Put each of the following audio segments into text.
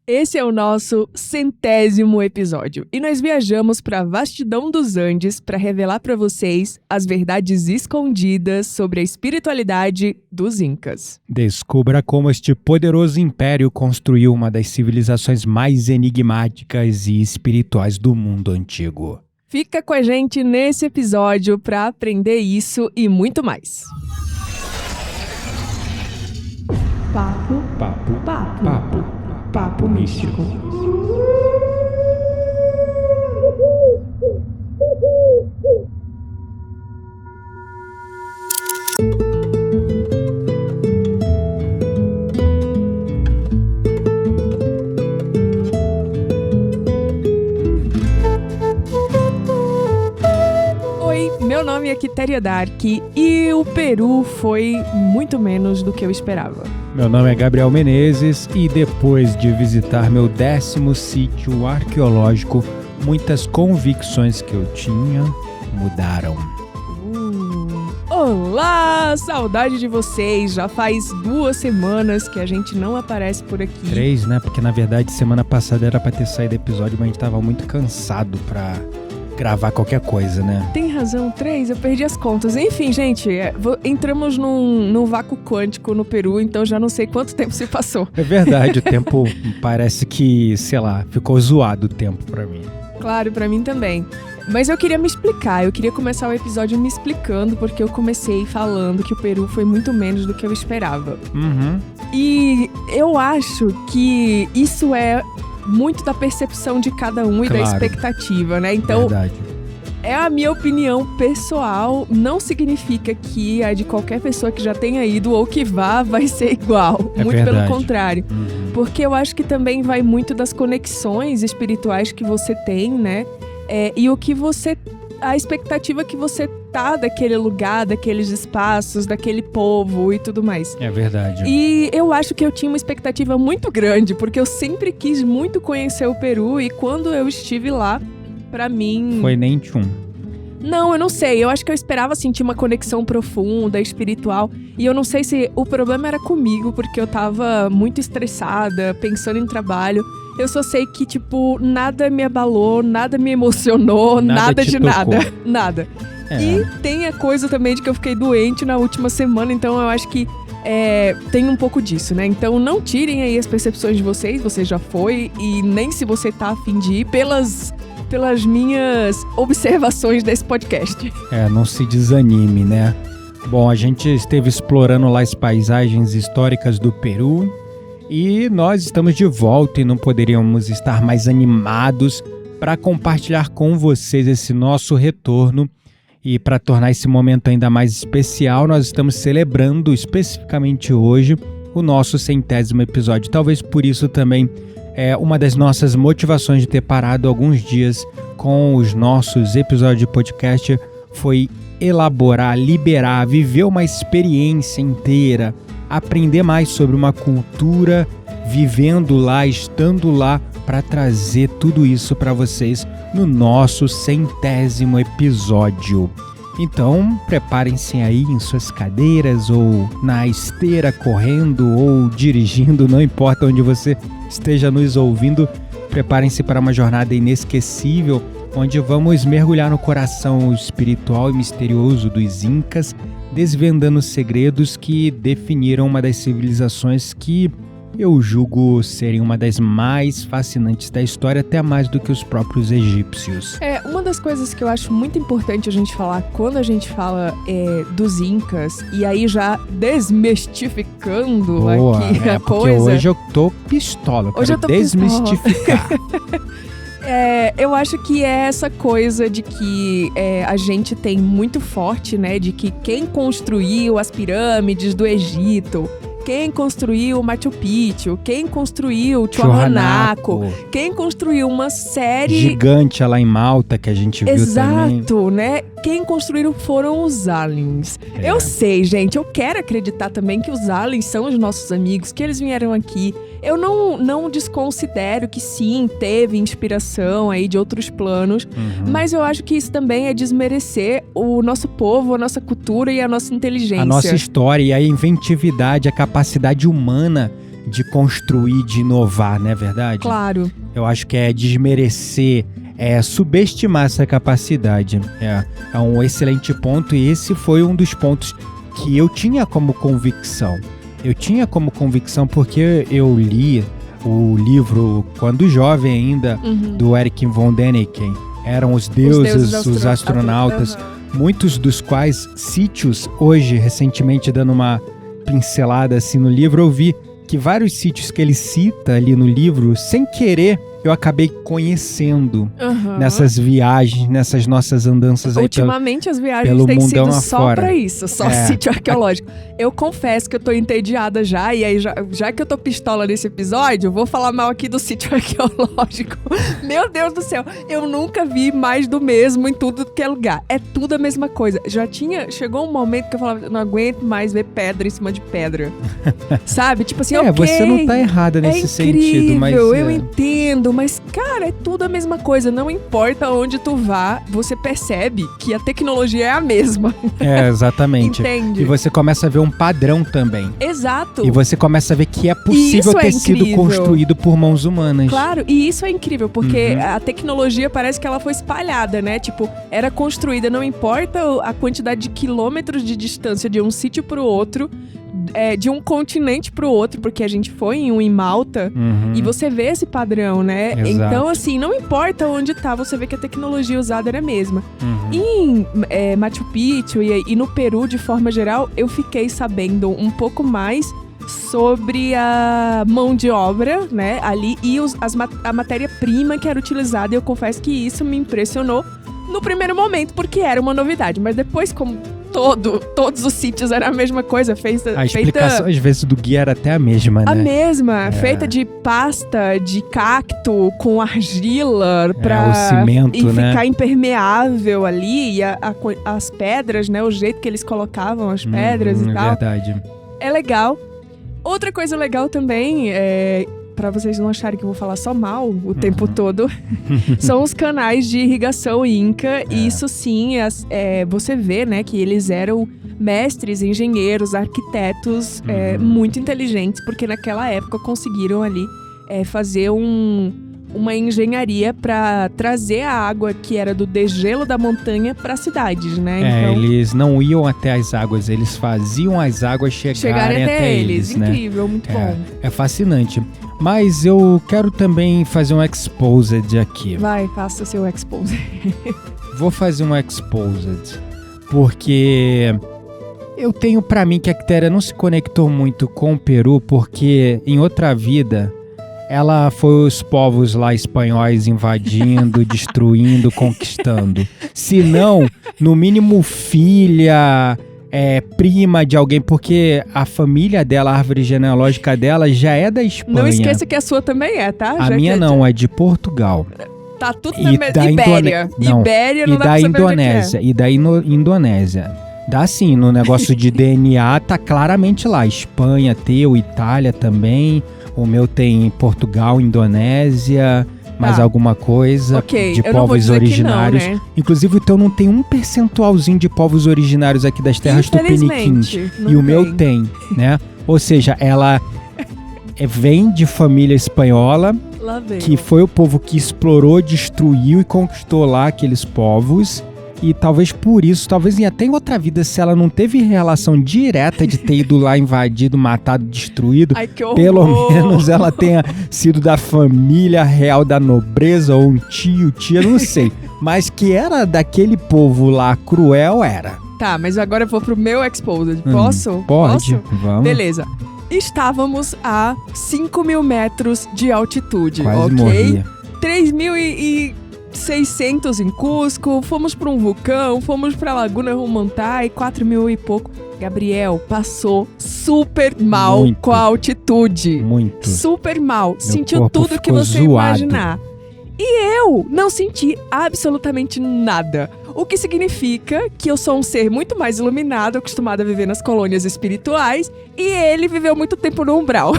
Esse é o nosso 100º episódio e nós viajamos para a vastidão dos Andes para revelar para vocês as verdades escondidas sobre a espiritualidade dos Incas. Descubra como este poderoso império construiu uma das civilizações mais enigmáticas e espirituais do mundo antigo. Fica com a gente nesse episódio para aprender isso e muito mais. Papo místico. Oi, meu nome é Quitéria Dark e o Peru foi muito menos do que eu esperava. Meu nome é Gabriel Menezes e depois de visitar meu 10º sítio arqueológico, muitas convicções que eu tinha mudaram. Olá, saudade de vocês, já faz 2 semanas que a gente não aparece por aqui. 3, né? Porque na verdade semana passada era pra ter saído episódio, mas a gente tava muito cansado pra gravar qualquer coisa, né? Tem razão, 3, eu perdi as contas. Enfim, gente, entramos num vácuo quântico no Peru, então já não sei quanto tempo se passou. É verdade, o tempo parece que, sei lá, ficou zoado o tempo pra mim. Claro, pra mim também. Mas eu queria me explicar, eu queria começar o episódio me explicando, porque eu comecei falando que o Peru foi muito menos do que eu esperava. Uhum. E eu acho que isso é muito da percepção de cada um e da expectativa, né? Então, verdade. É a minha opinião pessoal, não significa que a de qualquer pessoa que já tenha ido ou que vá vai ser igual. É muito verdade. pelo contrário. Uhum. Porque eu acho que também vai muito das conexões espirituais que você tem, né? E o que você... a expectativa que você tá daquele lugar, daqueles espaços, daquele povo e tudo mais. É verdade. E eu acho que eu tinha uma expectativa muito grande, porque eu sempre quis muito conhecer o Peru e quando eu estive lá, pra mim... Foi nem tchum. Não, eu não sei. Eu acho que eu esperava sentir uma conexão profunda, espiritual. E eu não sei se o problema era comigo, porque eu tava muito estressada, pensando em trabalho. Eu só sei que, tipo, nada me abalou, nada me emocionou, nada de tocou. nada. É. E tem a coisa também de que eu fiquei doente na última semana, então eu acho que tem um pouco disso, né? Então não tirem aí as percepções de vocês, você já foi, e nem se você tá a fim de ir pelas minhas observações desse podcast. Não se desanime, né? Bom, a gente esteve explorando lá as paisagens históricas do Peru e nós estamos de volta e não poderíamos estar mais animados para compartilhar com vocês esse nosso retorno. E para tornar esse momento ainda mais especial, nós estamos celebrando especificamente hoje o nosso 100º episódio. Talvez por isso também uma das nossas motivações de ter parado alguns dias com os nossos episódios de podcast foi elaborar, liberar, viver uma experiência inteira, aprender mais sobre uma cultura, vivendo lá, estando lá, para trazer tudo isso para vocês no nosso 100º episódio. Então, preparem-se aí em suas cadeiras ou na esteira, correndo ou dirigindo, não importa onde você esteja nos ouvindo, preparem-se para uma jornada inesquecível, onde vamos mergulhar no coração espiritual e misterioso dos Incas, desvendando segredos que definiram uma das civilizações que eu julgo serem uma das mais fascinantes da história, até mais do que os próprios egípcios. Uma das coisas que eu acho muito importante a gente falar quando a gente fala dos Incas, e aí já desmistificando aqui a porque coisa... hoje eu tô pistola, hoje eu tô desmistificar. Eu acho que é essa coisa de que a gente tem muito forte, né, de que quem construiu as pirâmides do Egito, quem construiu Machu Picchu, quem construiu Tiwanaku, quem construiu uma série... gigante lá em Malta, que a gente viu também. Exato, né? Quem construíram foram os aliens. Eu sei, gente, eu quero acreditar também que os aliens são os nossos amigos, que eles vieram aqui. Eu não desconsidero que sim, teve inspiração aí de outros planos, mas eu acho que isso também é desmerecer o nosso povo, a nossa cultura e a nossa inteligência. A nossa história e a inventividade, a capacidade humana de construir, de inovar, não é verdade? Claro. Eu acho que é desmerecer, subestimar essa capacidade. É um excelente ponto, e esse foi um dos pontos que eu tinha como convicção. Eu tinha como convicção porque eu li o livro, quando jovem ainda, do Erich von Däniken. Eram os deuses, os astronautas, muitos dos quais sítios, hoje, recentemente, dando uma pincelada assim no livro, eu vi que vários sítios que ele cita ali no livro, sem querer, eu acabei conhecendo nessas viagens, nessas nossas andanças aí ultimamente as viagens pelo têm mundão sido só afora. pra isso, só sítio arqueológico. Eu confesso que eu tô entediada já, e aí já que eu tô pistola nesse episódio, eu vou falar mal aqui do sítio arqueológico. Meu Deus do céu, eu nunca vi mais do mesmo em tudo que é lugar. É tudo a mesma coisa. Chegou um momento que eu falava, não aguento mais ver pedra em cima de pedra. Sabe? Tipo assim, você não tá errada nesse sentido, mas... eu entendo, mas, cara, é tudo a mesma coisa. Não importa onde tu vá, você percebe que a tecnologia é a mesma. Exatamente. Entende? E você começa a ver um padrão também. Exato. E você começa a ver que é possível ter sido construído por mãos humanas. Claro, e isso é incrível, porque a tecnologia parece que ela foi espalhada, né? Tipo, era construída, não importa a quantidade de quilômetros de distância de um sítio pro outro, de um continente pro outro, porque a gente foi em Malta, e você vê esse padrão, né? Exato. Então, assim, não importa onde tá, você vê que a tecnologia usada era a mesma. Em Machu Picchu e no Peru, de forma geral, eu fiquei sabendo um pouco mais sobre a mão de obra, né, ali, e a matéria-prima que era utilizada, e eu confesso que isso me impressionou no primeiro momento, porque era uma novidade, mas depois, como todos os sítios eram a mesma coisa, a explicação às vezes do guia era até a mesma, né? A mesma, feita de pasta de cacto com argila o cimento, e né? Ficar impermeável ali, e as pedras, né, o jeito que eles colocavam as pedras e tal. Verdade. É legal. Outra coisa legal também, pra vocês não acharem que eu vou falar só mal o tempo todo, são os canais de irrigação Inca. E isso sim, você vê, né, que eles eram mestres, engenheiros, arquitetos muito inteligentes, porque naquela época conseguiram ali fazer uma engenharia para trazer a água que era do degelo da montanha para as cidades, né? Então, eles não iam até as águas, eles faziam as águas chegarem até eles, né? Incrível, muito bom. É fascinante. Mas eu quero também fazer um exposed aqui. Vai, faça seu exposed. Vou fazer um exposed, porque eu tenho pra mim que a Quitéria não se conectou muito com o Peru, porque em outra vida ela foi os povos lá espanhóis invadindo, destruindo, conquistando. Se não, no mínimo filha, prima de alguém, porque a família dela, a árvore genealógica dela já é da Espanha. Não esqueça que a sua também tá? A minha não, é de Portugal. Tá tudo na Ibéria. Ibéria não dá pra saber Indonésia. E da Indonésia. Dá sim, no negócio de DNA tá claramente lá. Espanha, teu, Itália também. O meu tem Portugal, Indonésia, mais alguma coisa de povos originários. Não, né? Inclusive o teu não tem um percentualzinho de povos originários aqui das terras tupiniquins. E o meu tem, né? Ou seja, ela vem de família espanhola, que foi o povo que explorou, destruiu e conquistou lá aqueles povos. E talvez por isso, talvez até em outra vida, se ela não teve relação direta de ter ido lá invadido, matado, destruído, pelo menos ela tenha sido da família real da nobreza, ou um tio, tia, não sei. Mas que era daquele povo lá cruel, era. Tá, mas agora eu vou pro meu exposed. Posso? Pode, vamos. Beleza. Estávamos a 5.000 metros de altitude, quase morria. 3.600 em Cusco, fomos para um vulcão, fomos para Laguna Humantai, 4.000 e pouco. Gabriel passou super mal com a altitude. Muito. Super mal. Meu sentiu tudo que você imaginar. E eu não senti absolutamente nada. O que significa que eu sou um ser muito mais iluminado, acostumado a viver nas colônias espirituais, e ele viveu muito tempo no umbral.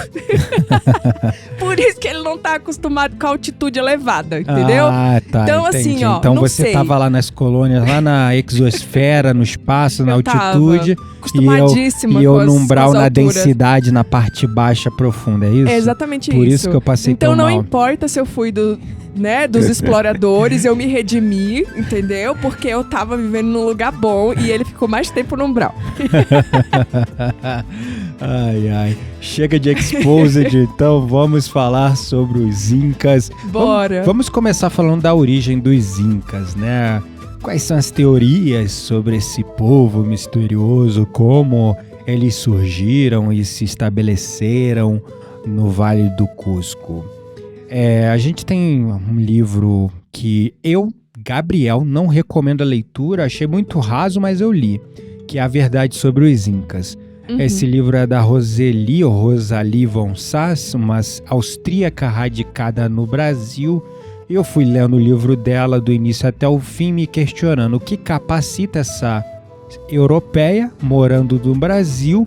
Por isso que ele não tá acostumado com a altitude elevada, entendeu? Ah, tá. Então, entendi. assim, ó, então não você sei. tava lá nas colônias, lá na exosfera, no espaço, na altitude, acostumadíssima e eu com as, num com as umbral na alturas. densidade, na parte baixa profunda, é isso? É exatamente Por isso que eu passei Então tão não mal. importa se eu fui dos exploradores, eu me redimi, entendeu? Porque eu tava vivendo num lugar bom e ele ficou mais tempo no umbral. Ai, ai. Chega de Exposed, então vamos falar sobre os Incas. Bora. Vamos começar falando da origem dos Incas, né? Quais são as teorias sobre esse povo misterioso, como eles surgiram e se estabeleceram no Vale do Cusco? A gente tem um livro que eu, Gabriel, não recomendo a leitura, achei muito raso, mas eu li, que é A Verdade sobre os Incas. Esse livro é da Rosalie von Sass, uma austríaca radicada no Brasil. E eu fui lendo o livro dela do início até o fim, me questionando o que capacita essa europeia, morando no Brasil,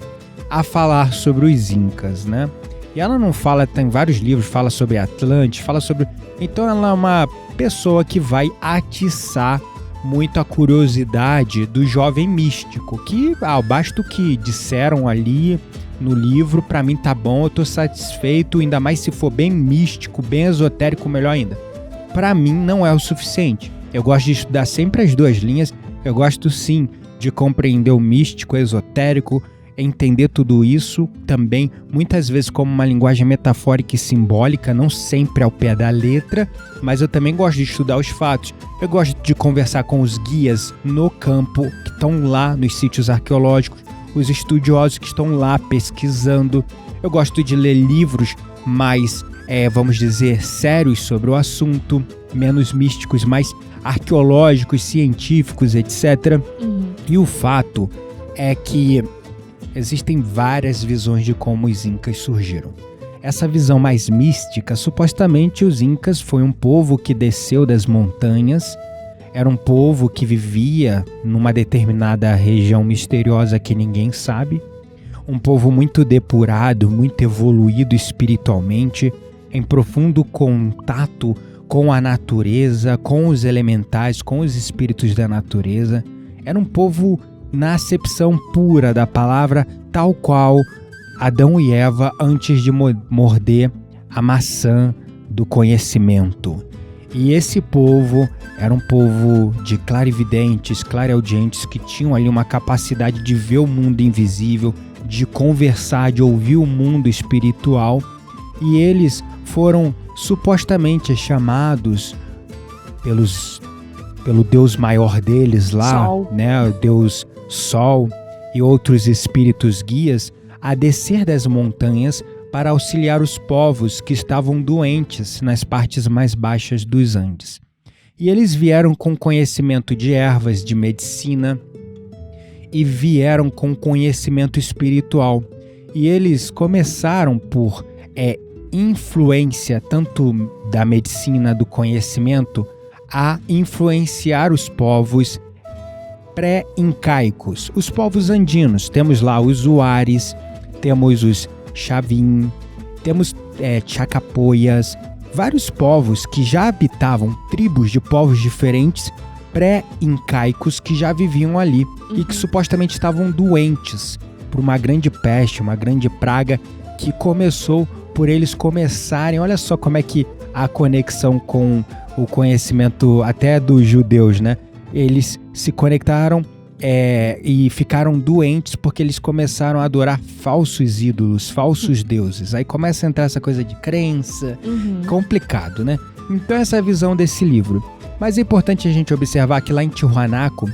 a falar sobre os Incas, né? E ela não fala, tem vários livros, fala sobre Atlantes, fala sobre... Então ela é uma pessoa que vai atiçar muito a curiosidade do jovem místico, que basta o que disseram ali no livro, pra mim tá bom, eu tô satisfeito, ainda mais se for bem místico, bem esotérico, melhor ainda. Pra mim não é o suficiente. Eu gosto de estudar sempre as duas linhas, eu gosto sim de compreender o místico, o esotérico, entender tudo isso também, muitas vezes como uma linguagem metafórica e simbólica, não sempre ao pé da letra, mas eu também gosto de estudar os fatos. Eu gosto de conversar com os guias no campo, que estão lá nos sítios arqueológicos, os estudiosos que estão lá pesquisando. Eu gosto de ler livros mais, vamos dizer, sérios sobre o assunto, menos místicos, mais arqueológicos, científicos, etc. E o fato é que existem várias visões de como os Incas surgiram. Essa visão mais mística, supostamente os Incas foi um povo que desceu das montanhas, era um povo que vivia numa determinada região misteriosa que ninguém sabe, um povo muito depurado, muito evoluído espiritualmente, em profundo contato com a natureza, com os elementais, com os espíritos da natureza. Era um povo na acepção pura da palavra, tal qual Adão e Eva antes de morder a maçã do conhecimento. E esse povo era um povo de clarividentes, clareaudientes, que tinham ali uma capacidade de ver o mundo invisível, de conversar, de ouvir o mundo espiritual. E eles foram supostamente chamados pelo Deus maior deles lá, Sol. né, o Deus Sol e outros espíritos guias, a descer das montanhas para auxiliar os povos que estavam doentes nas partes mais baixas dos Andes. E eles vieram com conhecimento de ervas, de medicina, e vieram com conhecimento espiritual. E eles começaram por influência tanto da medicina, do conhecimento, a influenciar os povos pré-incaicos, os povos andinos. Temos lá os Huares, temos os Chavin, temos Chacapoias, vários povos que já habitavam, tribos de povos diferentes, pré-incaicos que já viviam ali e que supostamente estavam doentes por uma grande peste, uma grande praga que começou por eles começarem. Olha só como é que a conexão com o conhecimento até dos judeus, né? Eles se conectaram e ficaram doentes porque eles começaram a adorar falsos ídolos, falsos deuses. Aí começa a entrar essa coisa de crença, complicado, né? Então essa é a visão desse livro. Mas é importante a gente observar que lá em Tiwanaku,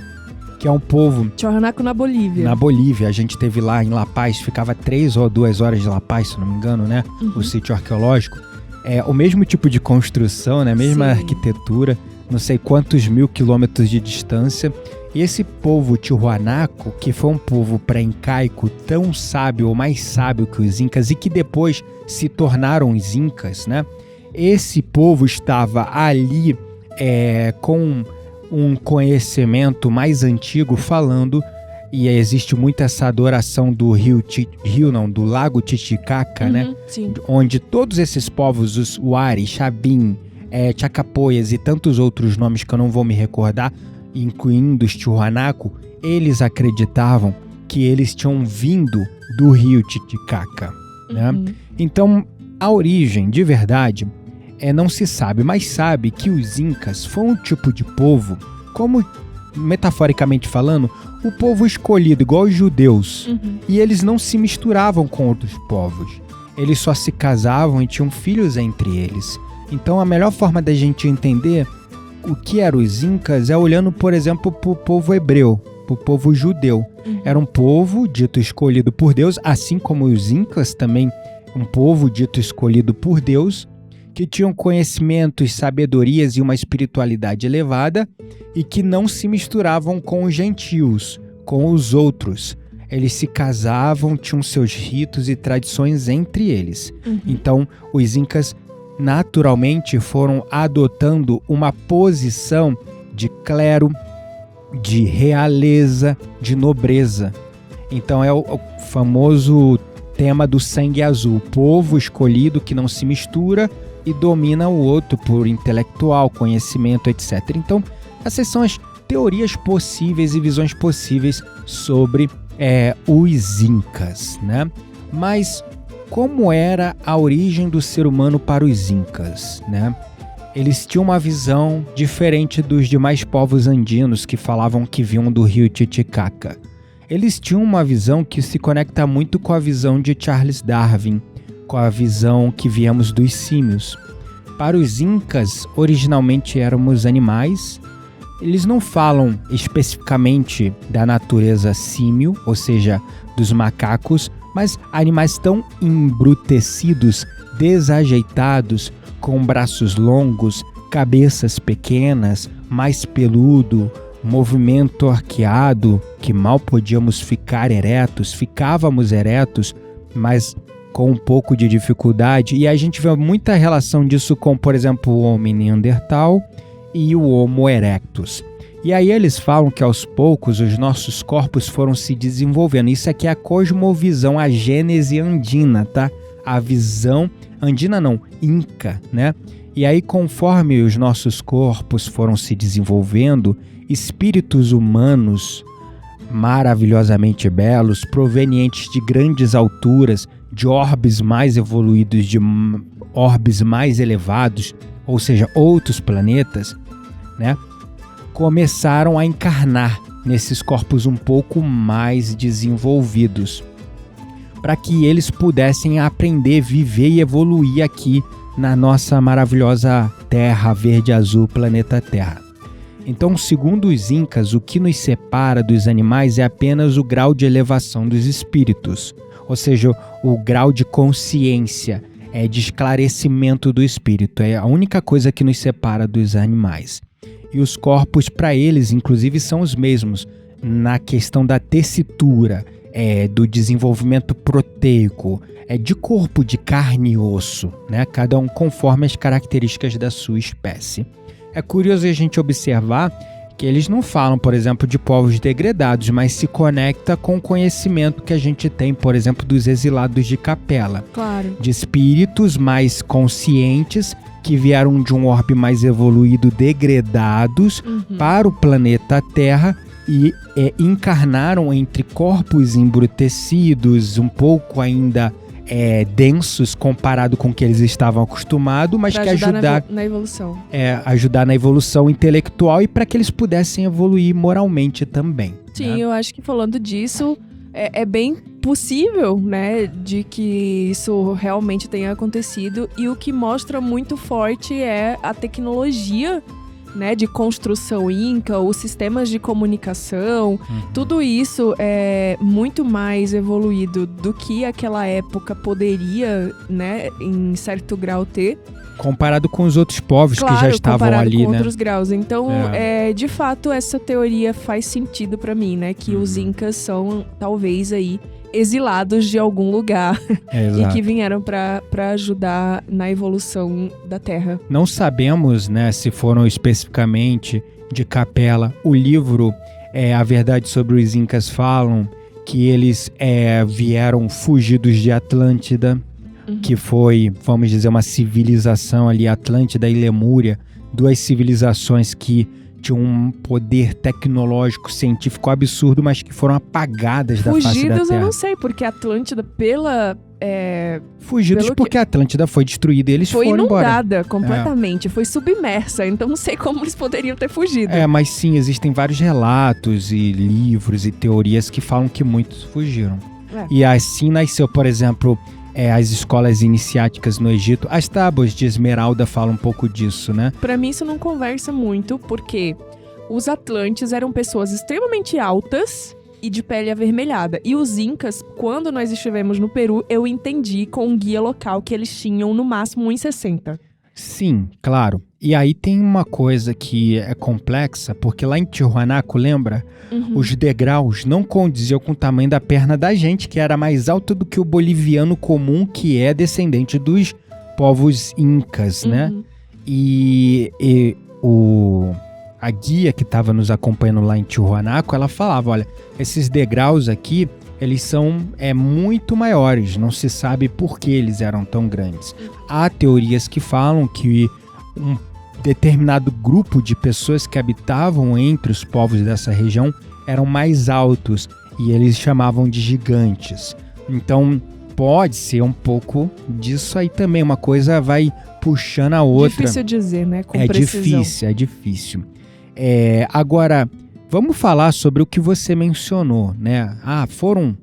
que é um povo... Tiwanaku na Bolívia. Na Bolívia, a gente esteve lá em La Paz, ficava 3 ou 2 horas de La Paz, se não me engano, né? O sítio arqueológico. É o mesmo tipo de construção, né? A mesma arquitetura, não sei quantos mil quilômetros de distância. E esse povo Tiwanaku, que foi um povo pré-incaico tão sábio ou mais sábio que os Incas e que depois se tornaram os Incas, né? Esse povo estava ali com um conhecimento mais antigo falando, e existe muito essa adoração do do lago Titicaca, né? Sim. Onde todos esses povos, os Huari, Chavin, Chacapoias e tantos outros nomes que eu não vou me recordar, incluindo os Tiwanaku, eles acreditavam que eles tinham vindo do rio Titicaca, né? Então, a origem, de verdade, não se sabe, mas sabe que os Incas foram um tipo de povo, como metaforicamente falando, o povo escolhido, igual os judeus. E eles não se misturavam com outros povos. Eles só se casavam e tinham filhos entre eles. Então, a melhor forma da gente entender o que eram os Incas é olhando, por exemplo, para o povo hebreu, para o povo judeu. Era um povo dito escolhido por Deus, assim como os Incas também, um povo dito escolhido por Deus, que tinham conhecimentos, sabedorias e uma espiritualidade elevada e que não se misturavam com os gentios, com os outros. Eles se casavam, tinham seus ritos e tradições entre eles. Então, os Incas naturalmente foram adotando uma posição de clero, de realeza, de nobreza. Então é o famoso tema do sangue azul, povo escolhido que não se mistura e domina o outro por intelectual, conhecimento, etc. Então, essas são as teorias possíveis e visões possíveis sobre os Incas, né? Mas como era a origem do ser humano para os Incas, né? Eles tinham uma visão diferente dos demais povos andinos que falavam que vinham do rio Titicaca. Eles tinham uma visão que se conecta muito com a visão de Charles Darwin, com a visão que viemos dos símios. Para os Incas, originalmente éramos animais. Eles não falam especificamente da natureza símio, ou seja, dos macacos, mas animais tão embrutecidos, desajeitados, com braços longos, cabeças pequenas, mais peludo, movimento arqueado, que mal podíamos ficar eretos, ficávamos eretos, mas com um pouco de dificuldade. E a gente vê muita relação disso com, por exemplo, o Homem Neandertal e o Homo erectus. E aí eles falam que aos poucos os nossos corpos foram se desenvolvendo. Isso aqui é a cosmovisão, a gênese andina, tá? A visão andina não, Inca, né? E aí conforme os nossos corpos foram se desenvolvendo, espíritos humanos maravilhosamente belos, provenientes de grandes alturas, de orbes mais evoluídos, de orbes mais elevados, ou seja, outros planetas, né? Começaram a encarnar nesses corpos um pouco mais desenvolvidos, para que eles pudessem aprender, viver e evoluir aqui na nossa maravilhosa Terra verde azul, planeta Terra. Então, segundo os Incas, o que nos separa dos animais é apenas o grau de elevação dos espíritos, ou seja, o grau de consciência, de esclarecimento do espírito. É a única coisa que nos separa dos animais. E os corpos, para eles, inclusive, são os mesmos na questão da tessitura, do desenvolvimento proteico, de corpo de carne e osso, né? Cada um conforme as características da sua espécie. É curioso a gente observar que eles não falam, por exemplo, de povos degredados, mas se conecta com o conhecimento que a gente tem, por exemplo, dos exilados de Capela. Claro. De espíritos mais conscientes que vieram de um orbe mais evoluído, degredados para o planeta Terra e encarnaram entre corpos embrutecidos, um pouco ainda densos comparado com o que eles estavam acostumados, mas que ajudar na evolução. Ajudar na evolução intelectual e para que eles pudessem evoluir moralmente também. Sim, né? Eu acho que falando disso, é bem possível, né, de que isso realmente tenha acontecido, e o que mostra muito forte é a tecnologia, né, de construção inca, os sistemas de comunicação, tudo isso é muito mais evoluído do que aquela época poderia, né, em certo grau ter. Comparado com os outros povos que já estavam ali, com né? outros graus. Então, de fato, essa teoria faz sentido pra mim, né, que os incas são, talvez, aí, exilados de algum lugar e que vieram para ajudar na evolução da Terra. Não sabemos, né, se foram especificamente de Capela. O livro A Verdade sobre os Incas falam que eles vieram fugidos de Atlântida, que foi, vamos dizer, uma civilização ali, Atlântida e Lemúria, duas civilizações que tinham um poder tecnológico, científico absurdo, mas que foram apagadas da face da Fugidos Terra. eu não sei, porque a Atlântida, Fugidos pelo porque a Atlântida foi destruída e eles foi foram embora. inundada completamente, foi submersa, então não sei como eles poderiam ter fugido. Mas sim, existem vários relatos e livros e teorias que falam que muitos fugiram. E assim nasceu, por exemplo, as escolas iniciáticas no Egito. As tábuas de Esmeralda falam um pouco disso, né? Pra mim isso não conversa muito, porque os Atlantes eram pessoas extremamente altas e de pele avermelhada. E os Incas, quando nós estivemos no Peru, eu entendi com um guia local que eles tinham no máximo 1,60. Sim, claro. E aí tem uma coisa que é complexa, porque lá em Tiwanaku, lembra? Os degraus não condiziam com o tamanho da perna da gente, que era mais alto do que o boliviano comum, que é descendente dos povos incas, né? E a guia que estava nos acompanhando lá em Tiwanaku, ela falava, olha, esses degraus aqui, eles são muito maiores, não se sabe por que eles eram tão grandes. Há teorias que falam que um determinado grupo de pessoas que habitavam entre os povos dessa região eram mais altos e eles chamavam de gigantes. Então pode ser um pouco disso aí também, uma coisa vai puxando a outra. Difícil dizer, né? Com precisão. É difícil. Agora, vamos falar sobre o que você mencionou, né? Foram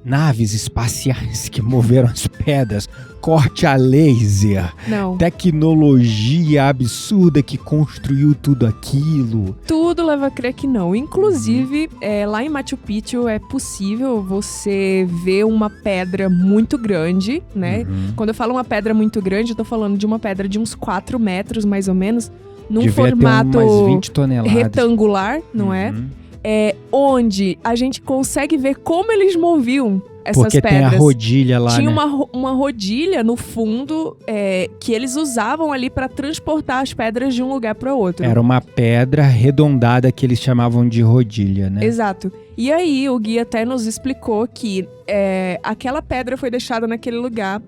naves espaciais que moveram as pedras, corte a laser, Não. tecnologia absurda que construiu tudo aquilo. Tudo leva a crer que não. Inclusive, lá em Machu Picchu é possível você ver uma pedra muito grande, né? Quando eu falo uma pedra muito grande, eu tô falando de uma pedra de uns 4 metros, mais ou menos, num Devia formato ter umas 20 toneladas. retangular, não é? Onde a gente consegue ver como eles moviam essas Porque pedras. tem a rodilha lá, Tinha né? uma rodilha no fundo que eles usavam ali para transportar as pedras de um lugar para outro. Era uma pedra arredondada que eles chamavam de rodilha, né? Exato. E aí o guia até nos explicou que aquela pedra foi deixada naquele lugar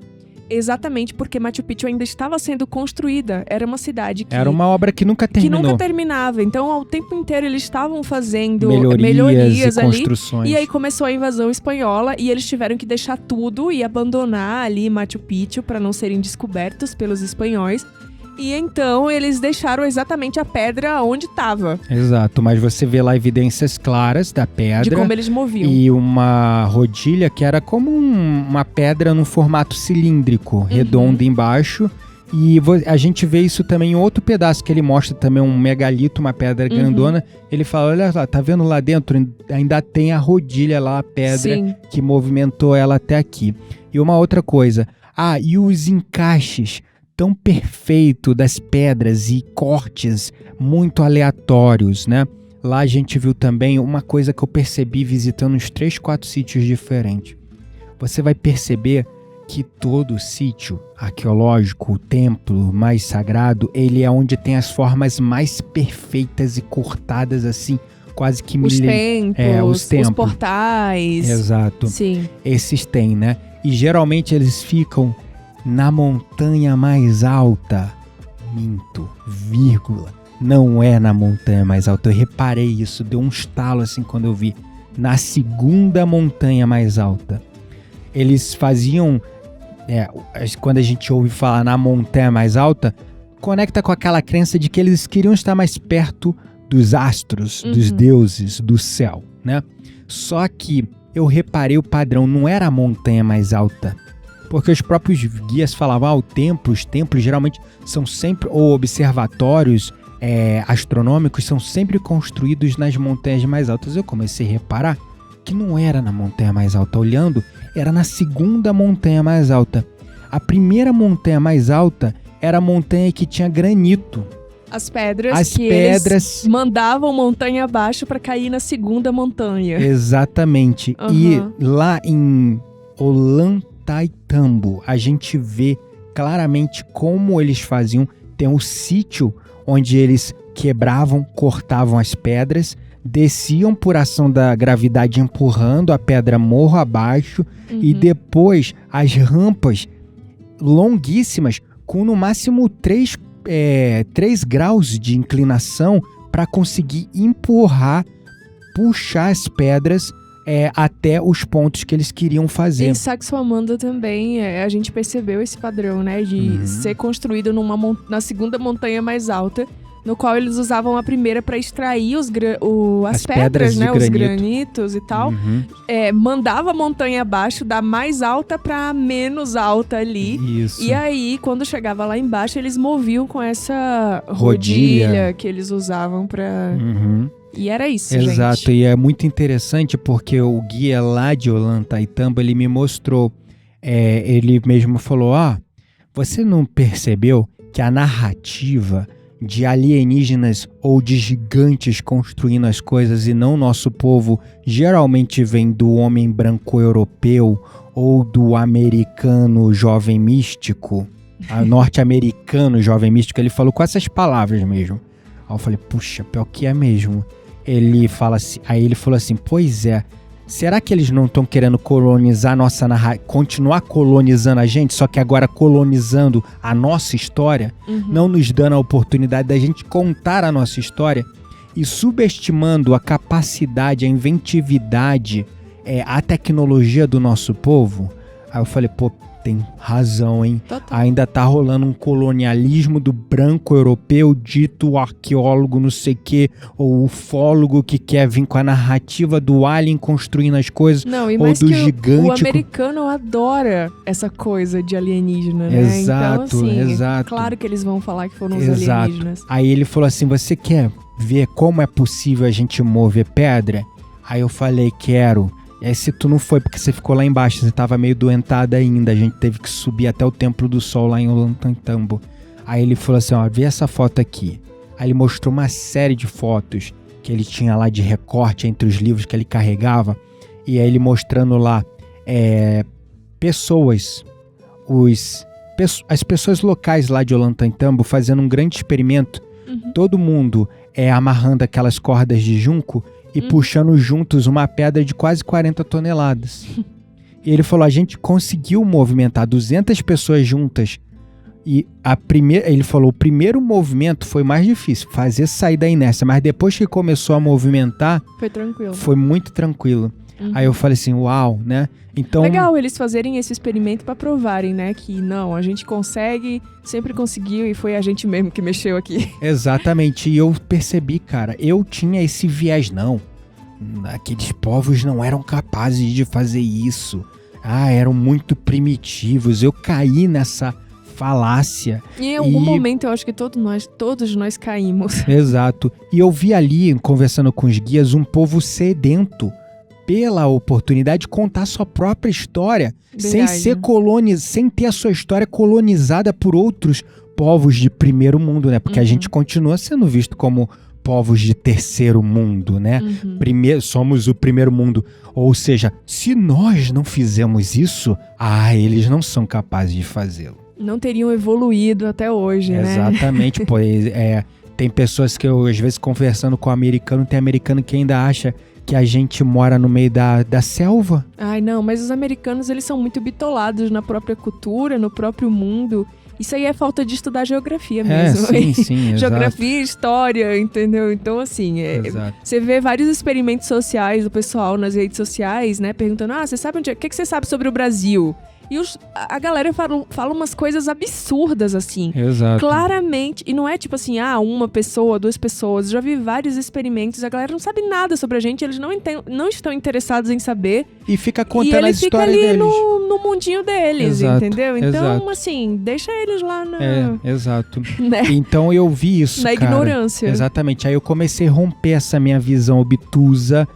exatamente porque Machu Picchu ainda estava sendo construída. Era uma cidade que... Era uma obra que nunca terminou. Que nunca terminava. Então, ao tempo inteiro, eles estavam fazendo melhorias e ali. construções. E aí começou a invasão espanhola e eles tiveram que deixar tudo e abandonar ali Machu Picchu para não serem descobertos pelos espanhóis. E então eles deixaram exatamente a pedra onde estava. Exato, mas você vê lá evidências claras da pedra. De como eles moviam. E uma rodilha que era como uma pedra no formato cilíndrico, redonda embaixo. E a gente vê isso também em outro pedaço, que ele mostra também um megalito, uma pedra grandona. Ele fala, olha lá, tá vendo lá dentro? Ainda tem a rodilha lá, a pedra que movimentou ela até aqui. E uma outra coisa, e os encaixes tão perfeito das pedras e cortes muito aleatórios, né? Lá a gente viu também uma coisa que eu percebi visitando uns 3, 4 sítios diferentes. Você vai perceber que todo sítio arqueológico, o templo mais sagrado, ele é onde tem as formas mais perfeitas e cortadas assim, quase que os templos, os portais. Exato. Sim. Esses tem, né? E geralmente eles ficam na montanha mais alta. Minto, vírgula. Não é na montanha mais alta. Eu reparei isso, deu um estalo assim quando eu vi. Na segunda montanha mais alta. Eles faziam... quando a gente ouve falar na montanha mais alta, conecta com aquela crença de que eles queriam estar mais perto dos astros, dos deuses, do céu, né? Só que eu reparei o padrão, não era a montanha mais alta. Porque os próprios guias falavam, os templos geralmente são sempre, ou observatórios astronômicos, são sempre construídos nas montanhas mais altas. Eu comecei a reparar que não era na montanha mais alta. Olhando, era na segunda montanha mais alta. A primeira montanha mais alta era a montanha que tinha granito. As pedras eles mandavam montanha abaixo para cair na segunda montanha. Exatamente. E lá em Ollantaytambo, a gente vê claramente como eles faziam. Tem um sítio onde eles quebravam, cortavam as pedras, desciam por ação da gravidade empurrando a pedra morro abaixo e depois as rampas longuíssimas com no máximo 3 3 graus de inclinação para conseguir puxar as pedras até os pontos que eles queriam fazer. Em Sacsayhuamanda também a gente percebeu esse padrão, né? De ser construído na segunda montanha mais alta, no qual eles usavam a primeira para extrair as pedras, né? Os granitos e tal. Mandava a montanha abaixo, da mais alta para menos alta ali. Isso. E aí, quando chegava lá embaixo, eles moviam com essa rodilha que eles usavam para... E era isso, gente. Exato, e é muito interessante porque o guia lá de Ollantaytambo, ele me mostrou, ele mesmo falou, você não percebeu que a narrativa de alienígenas ou de gigantes construindo as coisas e não nosso povo geralmente vem do homem branco europeu ou do americano jovem místico, norte-americano jovem místico? Ele falou com essas palavras mesmo. Aí eu falei, puxa, pior que é mesmo. Ele falou assim, pois é, será que eles não estão querendo colonizar nossa narrativa, continuar colonizando a gente, só que agora colonizando a nossa história, não nos dando a oportunidade da gente contar a nossa história e subestimando a capacidade, a inventividade, a tecnologia do nosso povo? Aí eu falei, pô, tem razão, hein? Total. Ainda tá rolando um colonialismo do branco europeu, dito arqueólogo não sei o que, ou ufólogo que quer vir com a narrativa do alien construindo as coisas, não, e ou mais do que gigante. O americano adora essa coisa de alienígena, né? Exato, então, assim, exato. Claro que eles vão falar que foram os alienígenas. Aí ele falou assim, você quer ver como é possível a gente mover pedra? Aí eu falei, quero. E aí se tu não foi porque você ficou lá embaixo, você tava meio doentada ainda, a gente teve que subir até o Templo do Sol lá em Ollantaytambo. Aí ele falou assim, vê essa foto aqui. Aí ele mostrou uma série de fotos que ele tinha lá de recorte entre os livros que ele carregava. E aí ele mostrando lá pessoas, as pessoas locais lá de Ollantaytambo fazendo um grande experimento. Todo mundo amarrando aquelas cordas de junco e puxando juntos uma pedra de quase 40 toneladas. E ele falou, a gente conseguiu movimentar 200 pessoas juntas. E ele falou, o primeiro movimento foi mais difícil, fazer sair da inércia. Mas depois que começou a movimentar, foi tranquilo. Foi muito tranquilo. Aí eu falei assim, uau, né? Então, legal eles fazerem esse experimento pra provarem, né? Que não, a gente consegue, sempre conseguiu e foi a gente mesmo que mexeu aqui. Exatamente, e eu percebi, cara, eu tinha esse viés, não. Aqueles povos não eram capazes de fazer isso. Eram muito primitivos. Eu caí nessa falácia. E em algum momento eu acho que todos nós caímos. Exato. E eu vi ali, conversando com os guias, um povo sedento pela oportunidade de contar sua própria história, sem ter a sua história colonizada por outros povos de primeiro mundo, né? Porque a gente continua sendo visto como povos de terceiro mundo, né? Somos o primeiro mundo. Ou seja, se nós não fizemos isso, eles não são capazes de fazê-lo. Não teriam evoluído até hoje, né? Exatamente, pois tem pessoas que eu, às vezes, conversando com americano, tem americano que ainda acha que a gente mora no meio da selva. Ai, não, mas os americanos, eles são muito bitolados na própria cultura, no próprio mundo. Isso aí é falta de estudar geografia mesmo. Sim, Geografia e história, entendeu? Então, assim, você vê vários experimentos sociais do pessoal nas redes sociais, né? Perguntando, você sabe o que você sabe sobre o Brasil? E a galera fala umas coisas absurdas, assim. Exato. Claramente. E não é tipo assim, uma pessoa, 2 pessoas. Eu já vi vários experimentos, a galera não sabe nada sobre a gente, eles não estão interessados em saber. E fica contando as histórias deles. E ele deles. fica ali no mundinho deles, entendeu? Então, assim, deixa eles lá na... exato. Né? Então eu vi isso, na ignorância. Exatamente. Aí eu comecei a romper essa minha visão obtusa,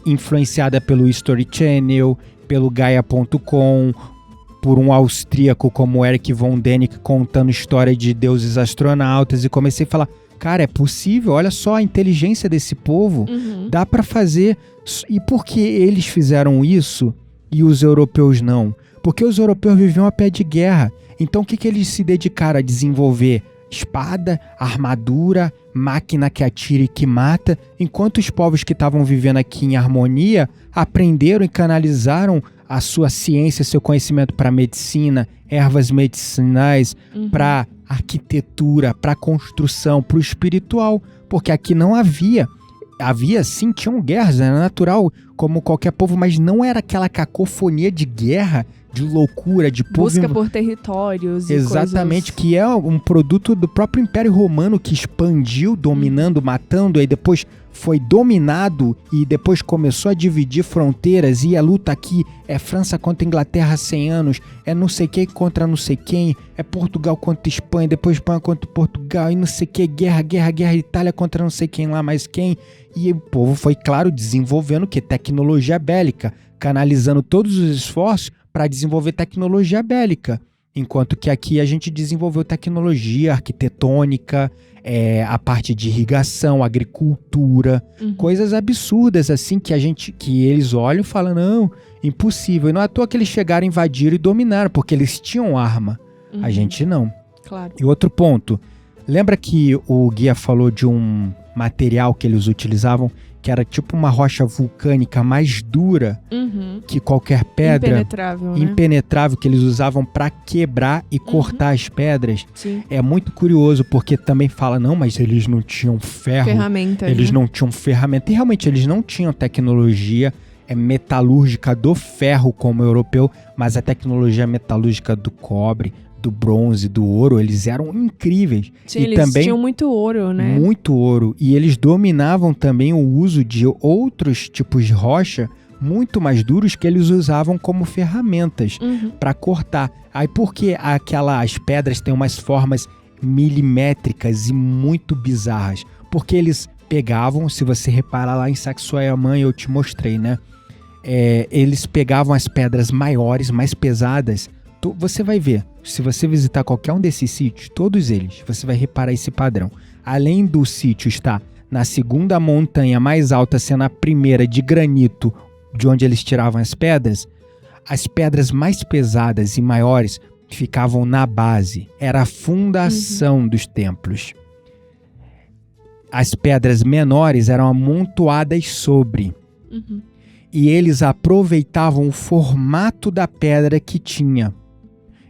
influenciada pelo History Channel, pelo Gaia.com, por um austríaco como Erich von Däniken contando história de deuses astronautas, e comecei a falar, cara, é possível, olha só a inteligência desse povo, dá pra fazer. E por que eles fizeram isso e os europeus não? Porque os europeus viviam a pé de guerra, então o que eles se dedicaram a desenvolver? Espada, armadura, máquina que atira e que mata, enquanto os povos que estavam vivendo aqui em harmonia aprenderam e canalizaram a sua ciência, seu conhecimento para medicina, ervas medicinais, para arquitetura, para construção, para o espiritual, porque aqui não havia sim, tinham guerras, era natural, como qualquer povo, mas não era aquela cacofonia de guerra, de loucura, de povo... Busca por territórios e Exatamente, coisas... que é um produto do próprio Império Romano que expandiu, dominando, matando, aí depois foi dominado e depois começou a dividir fronteiras, e a luta aqui é França contra Inglaterra há 100 anos, é não sei quem contra não sei quem, é Portugal contra Espanha, depois Espanha contra Portugal, e não sei que, guerra, Itália contra não sei quem lá, mais quem, e o povo foi, claro, desenvolvendo que tecnologia bélica, canalizando todos os esforços para desenvolver tecnologia bélica, enquanto que aqui a gente desenvolveu tecnologia arquitetônica, a parte de irrigação, agricultura, coisas absurdas assim que eles olham e falam, não, impossível. E não é à toa que eles chegaram, invadiram e dominaram, porque eles tinham arma. A gente não. Claro. E outro ponto, lembra que o guia falou de um material que eles utilizavam, que era tipo uma rocha vulcânica mais dura que qualquer pedra. Impenetrável, né? Impenetrável, que eles usavam para quebrar e cortar as pedras. Sim. É muito curioso, porque também fala, não, mas eles não tinham ferro. Ferramenta. Eles né? não tinham ferramenta. E realmente eles não tinham tecnologia metalúrgica do ferro como o europeu, mas a tecnologia metalúrgica do cobre, do bronze, do ouro, eles eram incríveis. Sim, e eles também tinham muito ouro, né? Muito ouro. E eles dominavam também o uso de outros tipos de rocha muito mais duros que eles usavam como ferramentas para cortar. Aí porque as pedras têm umas formas milimétricas e muito bizarras? Porque eles pegavam, se você reparar lá em Sacsayhuaman, eu te mostrei, né? Eles pegavam as pedras maiores, mais pesadas. Você vai ver, se você visitar qualquer um desses sítios, todos eles, você vai reparar esse padrão. Além do sítio estar na segunda montanha mais alta, sendo a primeira de granito, de onde eles tiravam as pedras mais pesadas e maiores ficavam na base. Era a fundação dos templos. As pedras menores eram amontoadas sobre. E eles aproveitavam o formato da pedra que tinha.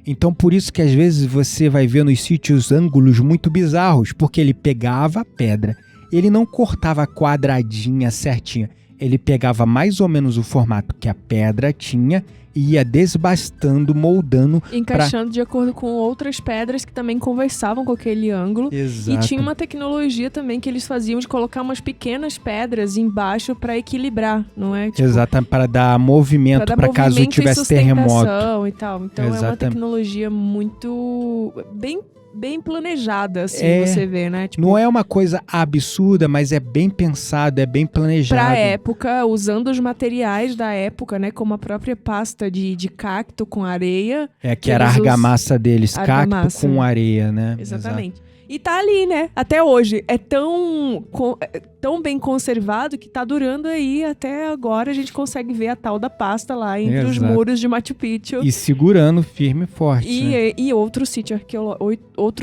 Então, por isso que às vezes você vai ver nos sítios ângulos muito bizarros, porque ele pegava a pedra, ele não cortava quadradinha certinha, ele pegava mais ou menos o formato que a pedra tinha e ia desbastando, moldando. Encaixando de acordo com outras pedras que também conversavam com aquele ângulo. Exato. E tinha uma tecnologia também que eles faziam de colocar umas pequenas pedras embaixo para equilibrar, não é? Tipo, exatamente, para dar movimento, para caso tivesse terremoto. E tal. Então exatamente. É uma tecnologia muito bem planejada, assim, você vê, né? Tipo, não é uma coisa absurda, mas é bem pensado, é bem planejado. Pra época, usando os materiais da época, né? Como a própria pasta de cacto com areia. Que era a argamassa deles, cacto com areia, né? Exatamente. Exato. E tá ali, né? Até hoje. É tão bem conservado que tá durando aí até agora. A gente consegue ver a tal da pasta lá entre os muros de Machu Picchu. E segurando firme e forte. Né? E outros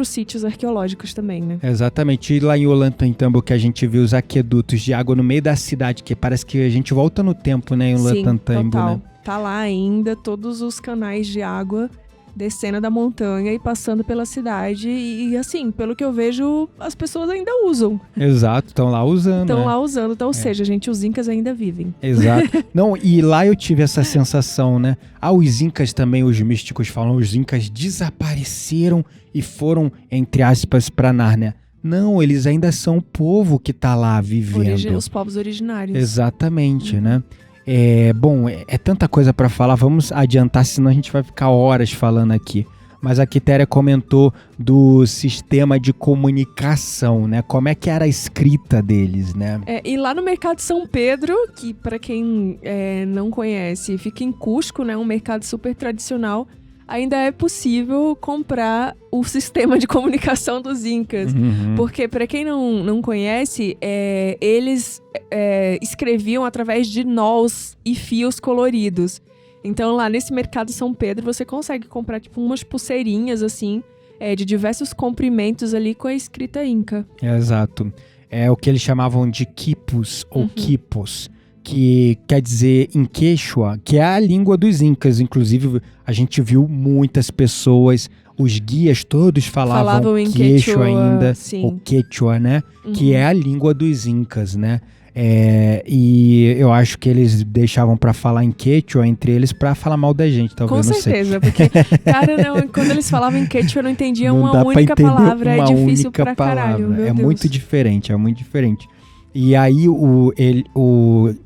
sítios arqueológicos também, né? Exatamente. E lá em Ollantaytambo que a gente viu os aquedutos de água no meio da cidade, que parece que a gente volta no tempo, né? Em Ollantaytambo, total. Né? Tá lá ainda todos os canais de água descendo da montanha e passando pela cidade e assim, pelo que eu vejo, as pessoas ainda usam. Exato, estão lá usando. Estão lá usando, então, ou seja, gente, os incas ainda vivem. Exato. Não, e lá eu tive essa sensação, né? Os incas também, os místicos falam, os incas desapareceram e foram, entre aspas, pra Nárnia. Não, eles ainda são o povo que tá lá vivendo. Os povos originários. Exatamente, né? Bom, é tanta coisa para falar, vamos adiantar, senão a gente vai ficar horas falando aqui. Mas a Quitéria comentou do sistema de comunicação, né? Como é que era a escrita deles, né? E lá no Mercado São Pedro, que para quem não conhece, fica em Cusco, né? Um mercado super tradicional. Ainda é possível comprar o sistema de comunicação dos incas. Porque, para quem não conhece, eles escreviam através de nós e fios coloridos. Então, lá nesse Mercado São Pedro, você consegue comprar tipo umas pulseirinhas, assim, de diversos comprimentos ali com a escrita inca. Exato. É o que eles chamavam de quipus ou quipos, que quer dizer em Quechua, que é a língua dos incas. Inclusive, a gente viu muitas pessoas os guias todos falavam em quechua ainda, sim. ou quechua, né? Que é a língua dos incas, né? E eu acho que eles deixavam pra falar em quechua entre eles pra falar mal da gente, talvez, Com não sei. certeza, porque, cara, quando eles falavam em quechua, eu não entendia Não uma dá pra única entender palavra. uma É difícil única pra caralho, palavra. meu É Deus. muito diferente. E aí,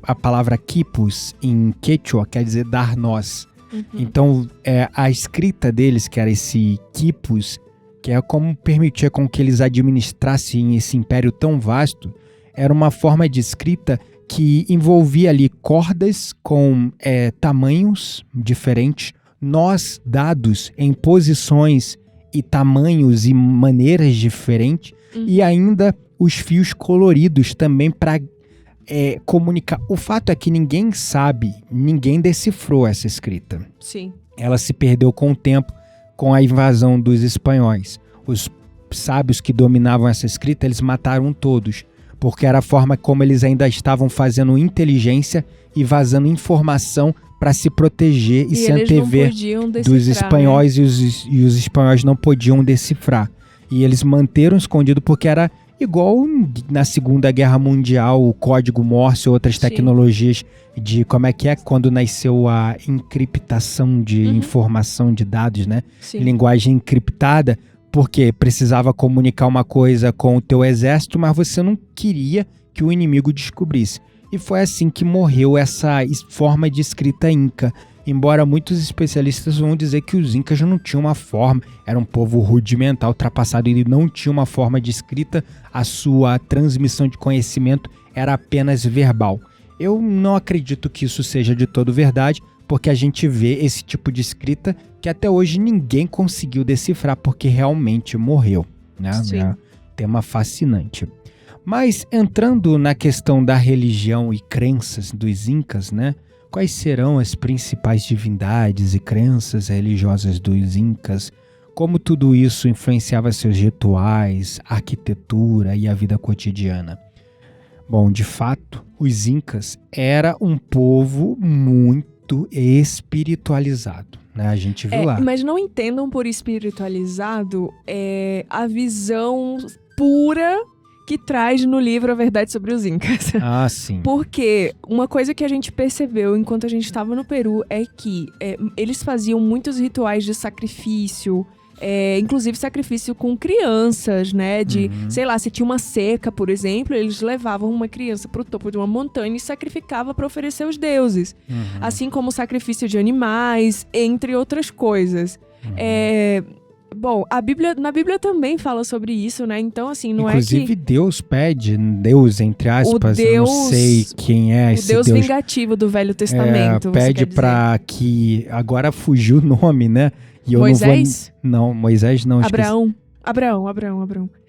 a palavra quipus em quechua quer dizer dar nós. Então, a escrita deles, que era esse quipus, que é como permitia com que eles administrassem esse império tão vasto, era uma forma de escrita que envolvia ali cordas com tamanhos diferentes, nós dados em posições e tamanhos e maneiras diferentes, e ainda os fios coloridos também para comunicar. O fato é que ninguém decifrou essa escrita. Sim. Ela se perdeu com o tempo, com a invasão dos espanhóis. Os sábios que dominavam essa escrita, eles mataram todos, porque era a forma como eles ainda estavam fazendo inteligência e vazando informação para se proteger e se antever dos espanhóis, né? e os espanhóis não podiam decifrar. E eles manteram escondido porque era igual na Segunda Guerra Mundial, o código Morse e outras tecnologias de como é que é quando nasceu a encriptação de informação de dados, né? Sim. Linguagem encriptada, porque precisava comunicar uma coisa com o teu exército, mas você não queria que o inimigo descobrisse. E foi assim que morreu essa forma de escrita inca. Embora muitos especialistas vão dizer que os incas já não tinham uma forma, era um povo rudimentar, ultrapassado, e não tinha uma forma de escrita, a sua transmissão de conhecimento era apenas verbal. Eu não acredito que isso seja de todo verdade, porque a gente vê esse tipo de escrita que até hoje ninguém conseguiu decifrar, porque realmente morreu, né? Sim. É um tema fascinante. Mas entrando na questão da religião e crenças dos incas, né? Quais serão as principais divindades e crenças religiosas dos incas? Como tudo isso influenciava seus rituais, arquitetura e a vida cotidiana? Bom, de fato, os incas era um povo muito espiritualizado, né? A gente viu lá. Mas não entendam por espiritualizado a visão pura que traz no livro A Verdade sobre os Incas. Ah, sim. Porque uma coisa que a gente percebeu enquanto a gente estava no Peru é que eles faziam muitos rituais de sacrifício, inclusive sacrifício com crianças, né? Sei lá, se tinha uma seca, por exemplo, eles levavam uma criança para o topo de uma montanha e sacrificava para oferecer aos deuses. Assim como o sacrifício de animais, entre outras coisas. Bom, na Bíblia também fala sobre isso, né? Então, assim, não inclusive, é que... Deus pede, Deus, entre aspas, eu não sei quem é esse Deus. O Deus vingativo do Velho Testamento, pede para que... Agora fugiu o nome, né? E eu Moisés? Não, Moisés não. Abraão.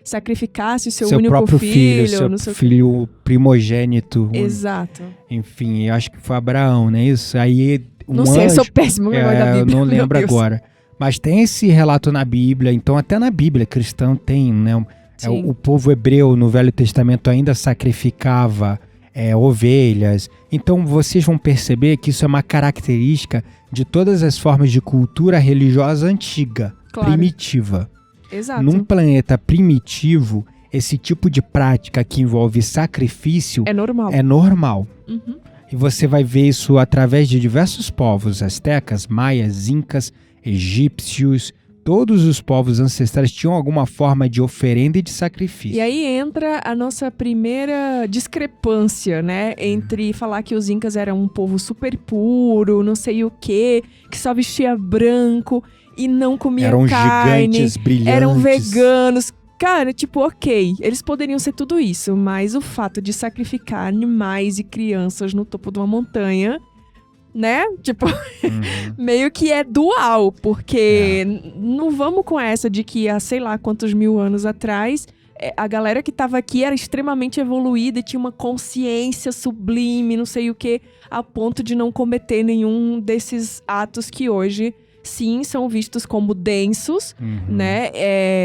Sacrificasse o seu único próprio filho, seu filho primogênito. Exato. Enfim, eu acho que foi Abraão, né? Isso aí... Não sei, eu sou péssimo na memória da Bíblia. Eu não lembro agora. Mas tem esse relato na Bíblia, então até na Bíblia cristã tem, né? O povo hebreu no Velho Testamento ainda sacrificava ovelhas. Então vocês vão perceber que isso é uma característica de todas as formas de cultura religiosa antiga, primitiva. Exato. Num planeta primitivo, esse tipo de prática que envolve sacrifício é normal. E você vai ver isso através de diversos povos, astecas, maias, incas, egípcios. Todos os povos ancestrais tinham alguma forma de oferenda e de sacrifício. E aí entra a nossa primeira discrepância, né? Entre falar que os incas eram um povo super puro, não sei o quê, que só vestia branco e não comia carne. Eram gigantes, brilhantes. Eram veganos. Cara, tipo, ok, eles poderiam ser tudo isso, mas o fato de sacrificar animais e crianças no topo de uma montanha... né? Tipo, meio que é dual, porque não vamos com essa de que há sei lá quantos mil anos atrás, a galera que tava aqui era extremamente evoluída e tinha uma consciência sublime, não sei o que, a ponto de não cometer nenhum desses atos que hoje, sim, são vistos como densos, né?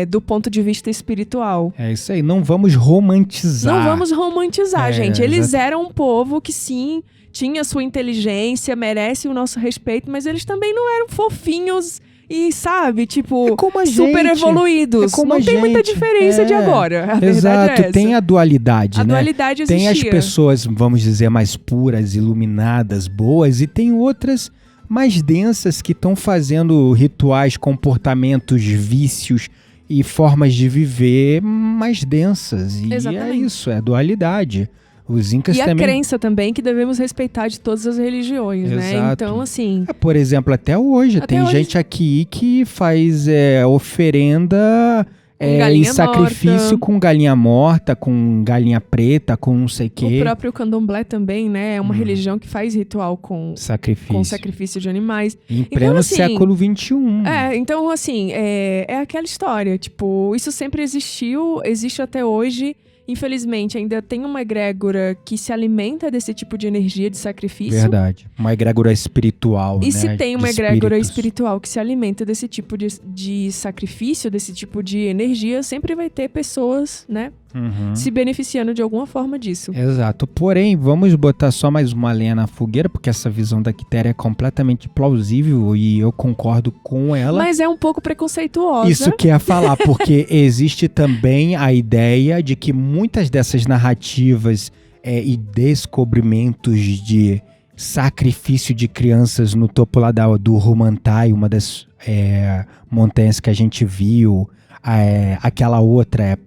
Do ponto de vista espiritual. É isso aí, não vamos romantizar. Não vamos romantizar, gente. Eles eram um povo que, sim... tinha sua inteligência, merece o nosso respeito, mas eles também não eram fofinhos e, sabe, tipo, É como a super gente. evoluídos. É como não a tem muita gente. diferença de agora. A verdade Exato, é essa. tem a dualidade, A né? dualidade Tem as existia. pessoas, vamos dizer, mais puras, iluminadas, boas, e tem outras mais densas que estão fazendo rituais, comportamentos, vícios e formas de viver mais densas. E é Exatamente. isso, é a dualidade. Os incas E a também... crença também que devemos respeitar de todas as religiões, né? Exato. Então, assim... Por exemplo, até hoje, Até tem hoje. gente aqui que faz oferenda Com galinha e sacrifício morta. com galinha morta, com galinha preta, com não sei o O quê. próprio candomblé também, né? É uma religião que faz ritual com sacrifício de animais. Em pleno assim, século XXI. Então, assim, é aquela história. Tipo, isso sempre existiu, existe até hoje. Infelizmente, ainda tem uma egrégora que se alimenta desse tipo de energia de sacrifício. Verdade. Uma egrégora espiritual, E né? se tem de uma egrégora espíritos. espiritual que se alimenta desse tipo de sacrifício, desse tipo de energia, sempre vai ter pessoas, né, Uhum. se beneficiando de alguma forma disso. Exato. Porém, vamos botar só mais uma lenha na fogueira, porque essa visão da Quitéria é completamente plausível e eu concordo com ela. Mas é um pouco preconceituosa. Isso que eu ia falar, porque existe também a ideia de que muitas dessas narrativas e descobrimentos de sacrifício de crianças no topo lá do Humantai, uma das montanhas que a gente viu, aquela outra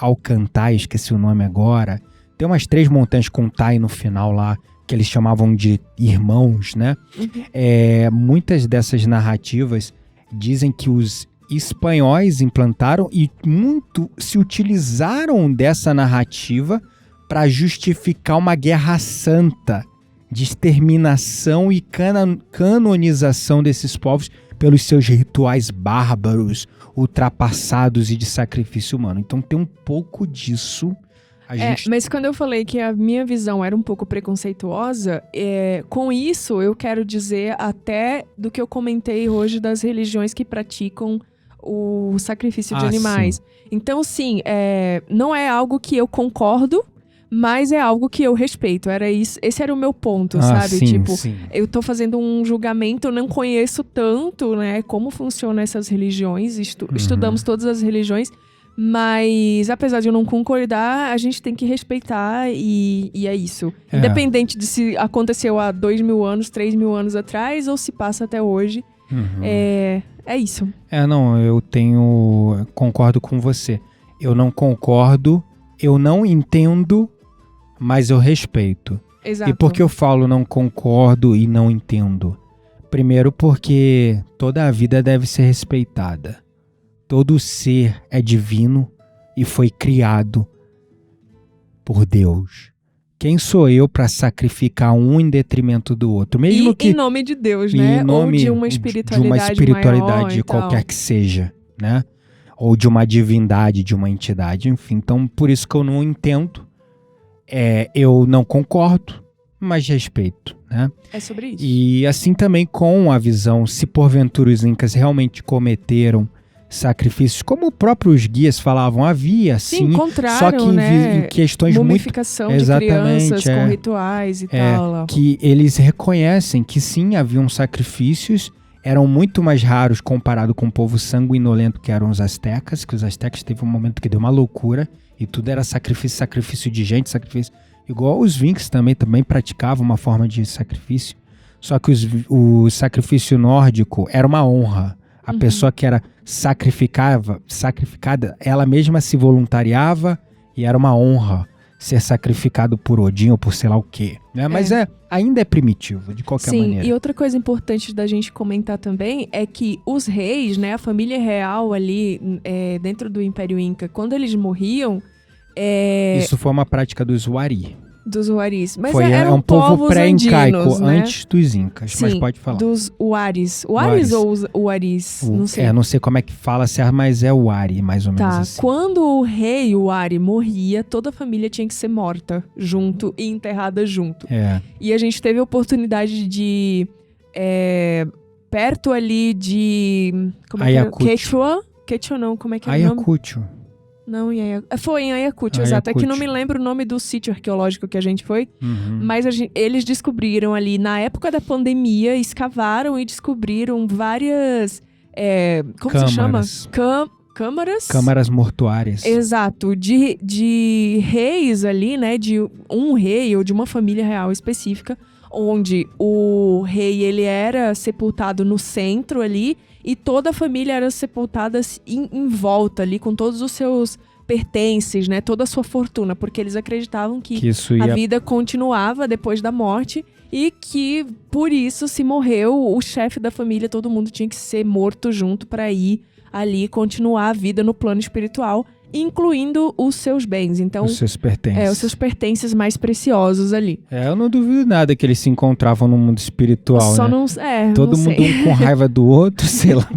Alcantai, esqueci o nome agora. Tem umas 3 montanhas com Tai no final lá, que eles chamavam de irmãos, né? Uhum. Muitas dessas narrativas dizem que os espanhóis implantaram e muito se utilizaram dessa narrativa para justificar uma guerra santa de exterminação e canonização desses povos pelos seus rituais bárbaros, ultrapassados e de sacrifício humano. Então tem um pouco disso. Mas quando eu falei que a minha visão era um pouco preconceituosa, com isso eu quero dizer até do que eu comentei hoje das religiões que praticam o sacrifício de animais. Sim. Então, sim, não é algo que eu concordo, mas é algo que eu respeito. Era isso, esse era o meu ponto, sabe? Sim, tipo, sim. eu tô fazendo um julgamento, eu não conheço tanto, né, como funcionam essas religiões, estudamos todas as religiões, mas apesar de eu não concordar, a gente tem que respeitar e é isso. Independente de se aconteceu há 2.000 anos, 3.000 anos atrás, ou se passa até hoje, é isso. Eu concordo com você. Eu não concordo, eu não entendo, mas eu respeito. Exato. E por que eu falo não concordo e não entendo? Primeiro porque toda a vida deve ser respeitada. Todo ser é divino e foi criado por Deus. Quem sou eu para sacrificar um em detrimento do outro? Mesmo que em nome de Deus, né? Ou de uma espiritualidade maior, de qualquer que seja, né? Ou de uma divindade, de uma entidade, enfim. Então, por isso que eu não entendo. Eu não concordo, mas respeito, né? É sobre isso. E assim também com a visão, se porventura os incas realmente cometeram sacrifícios, como próprios guias falavam, havia sim, só que né? em questões mumificação muito... de crianças com rituais e tal. Lá. Que eles reconhecem que sim, haviam sacrifícios, eram muito mais raros comparado com o povo sanguinolento que eram os astecas, que os astecas teve um momento que deu uma loucura e tudo era sacrifício de gente, sacrifício. Igual os vinks também praticavam uma forma de sacrifício, só que o sacrifício nórdico era uma honra. A pessoa que era sacrificada, ela mesma se voluntariava e era uma honra ser sacrificado por Odin ou por sei lá o quê. Né? Mas ainda é primitivo, de qualquer maneira. Sim, e outra coisa importante da gente comentar também é que os reis, né, a família real ali dentro do Império Inca, quando eles morriam... Isso foi uma prática dos Wari. Dos Waris. Mas é um povo pré-incaico, né? antes dos incas. Sim, mas pode falar. Dos Waris. Waris ou os Waris? Não sei. Não sei como é que fala, mas é o Wari, mais ou menos assim. Quando o rei Wari morria, toda a família tinha que ser morta junto e enterrada junto. E a gente teve a oportunidade de... perto ali de... Como é que é? Quechua não, como é que é o nome? Ayacucho. Não, foi em Ayacucho, exato. É que não me lembro o nome do sítio arqueológico que a gente foi, mas eles descobriram ali, na época da pandemia, escavaram e descobriram várias... como se chama? Câmaras? Câmaras mortuárias. Exato, de reis ali, né, de um rei ou de uma família real específica, onde o rei, ele era sepultado no centro ali, e toda a família era sepultada em volta ali, com todos os seus pertences, né, toda a sua fortuna, porque eles acreditavam que a vida continuava depois da morte, e que, por isso, se morreu o chefe da família, todo mundo tinha que ser morto junto para ir ali continuar a vida no plano espiritual, incluindo os seus bens. Então, os seus pertences. Os seus pertences mais preciosos ali. Eu não duvido nada que eles se encontravam no mundo espiritual, Só né? Todo não mundo sei. Um com raiva do outro, sei lá.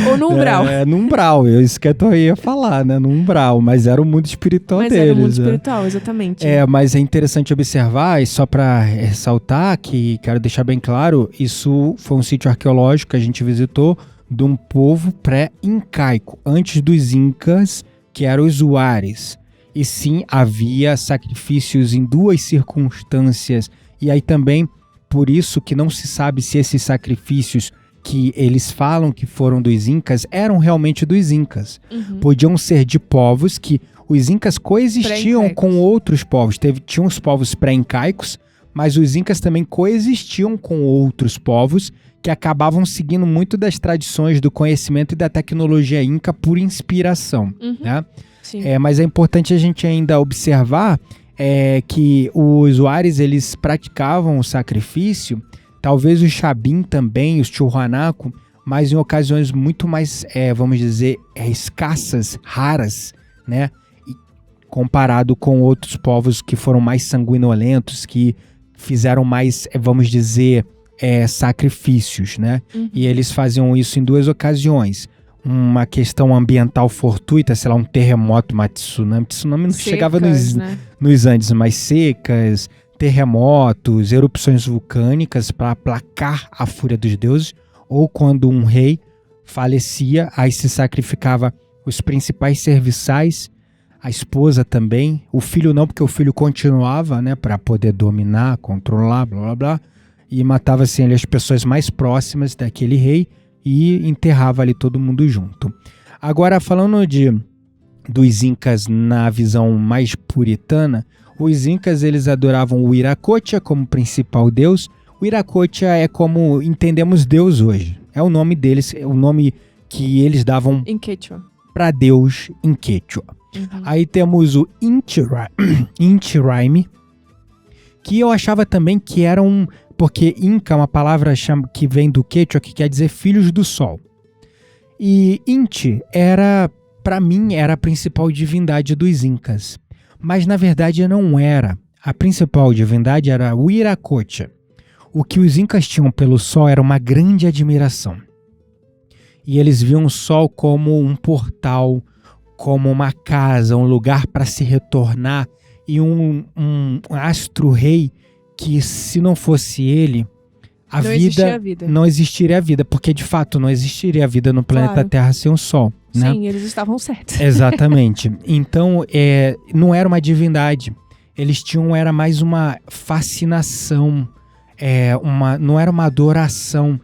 Ou no umbral. No umbral, isso que eu ia falar, né? No umbral, mas era o mundo espiritual deles. Mas era o mundo espiritual, exatamente. Mas é interessante observar, e só para ressaltar, que quero deixar bem claro, isso foi um sítio arqueológico que a gente visitou, de um povo pré-incaico, antes dos incas, que eram os huares. E sim, havia sacrifícios em duas circunstâncias. E aí também, por isso que não se sabe se esses sacrifícios que eles falam que foram dos incas, eram realmente dos incas. Podiam ser de povos que os incas coexistiam com outros povos. Tinham os povos pré-incaicos, mas os incas também coexistiam com outros povos que acabavam seguindo muito das tradições do conhecimento e da tecnologia inca por inspiração, né? Sim. Mas é importante a gente ainda observar que os huares, eles praticavam o sacrifício, talvez o Xabim também, os Tiwanaku, mas em ocasiões muito mais, vamos dizer, escassas, raras, né? E comparado com outros povos que foram mais sanguinolentos, que fizeram mais, vamos dizer, sacrifícios, né? E eles faziam isso em duas ocasiões. Uma questão ambiental fortuita, sei lá, um terremoto, uma tsunami. Tsunami não chegava nos Andes, mas secas, terremotos, erupções vulcânicas para aplacar a fúria dos deuses. Ou quando um rei falecia, aí se sacrificava os principais serviçais, a esposa também, o filho não, porque o filho continuava, né, para poder dominar, controlar, blá blá blá. E matava assim as pessoas mais próximas daquele rei e enterrava ali todo mundo junto. Agora, falando dos incas na visão mais puritana, os incas, eles adoravam o Wiracocha como principal deus. O Wiracocha é como entendemos Deus hoje. É o nome deles, é o nome que eles davam em Quechua para Deus em Quechua. Aí temos o Inti Raymi, que eu achava também que era porque Inca é uma palavra que vem do Quechua, que quer dizer filhos do sol. E Inti para mim, era a principal divindade dos Incas. Mas na verdade não era. A principal divindade era o Wiracocha. O que os Incas tinham pelo sol era uma grande admiração. E eles viam o sol como um portal, como uma casa, um lugar para se retornar, e um astro-rei que, se não fosse ele, não existiria a vida, porque de fato não existiria a vida no planeta Terra sem o Sol, né? Sim, eles estavam certos. Exatamente. Então, não era uma divindade. Eles tinham, era mais uma fascinação, não era uma adoração,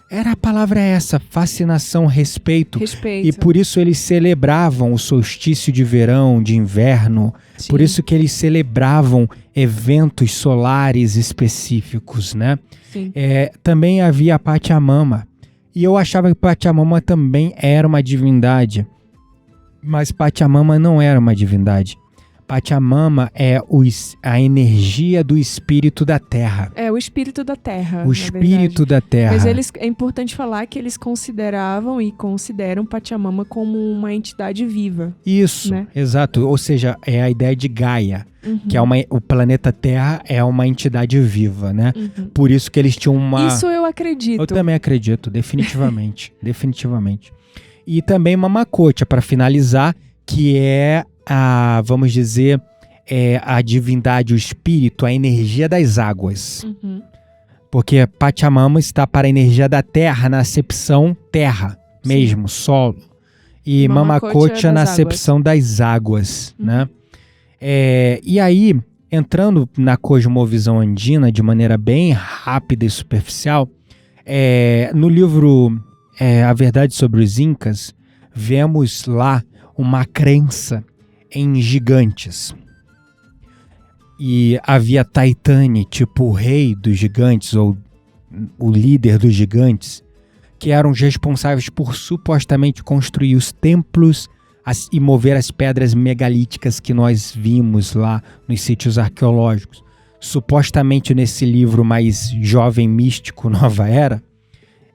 a palavra é essa, fascinação, respeito. E por isso eles celebravam o solstício de verão, de inverno. Sim. Por isso que eles celebravam eventos solares específicos, né? Sim. Também havia a Pachamama. E eu achava que Pachamama também era uma divindade. Mas Pachamama não era uma divindade. Pachamama é a energia do espírito da terra. É, o espírito da terra. O espírito da terra. Mas é importante falar que eles consideravam e consideram Pachamama como uma entidade viva. Isso, né? Exato. Ou seja, é a ideia de Gaia, que o planeta Terra é uma entidade viva, né? Por isso que eles tinham uma... Isso eu acredito. Eu também acredito, definitivamente. Definitivamente. E também Mamacocha, para finalizar, que é vamos dizer, a divindade, o espírito, a energia das águas. Porque Pachamama está para a energia da terra, na acepção terra mesmo, solo. e Mamacocha na das acepção das águas, né? E aí, entrando na cosmovisão andina de maneira bem rápida e superficial, no livro A Verdade sobre os Incas, vemos lá uma crença em gigantes. E havia Taitani, tipo o rei dos gigantes, ou o líder dos gigantes, que eram os responsáveis por supostamente construir os templos e mover as pedras megalíticas que nós vimos lá nos sítios arqueológicos. Supostamente nesse livro mais jovem místico, Nova Era,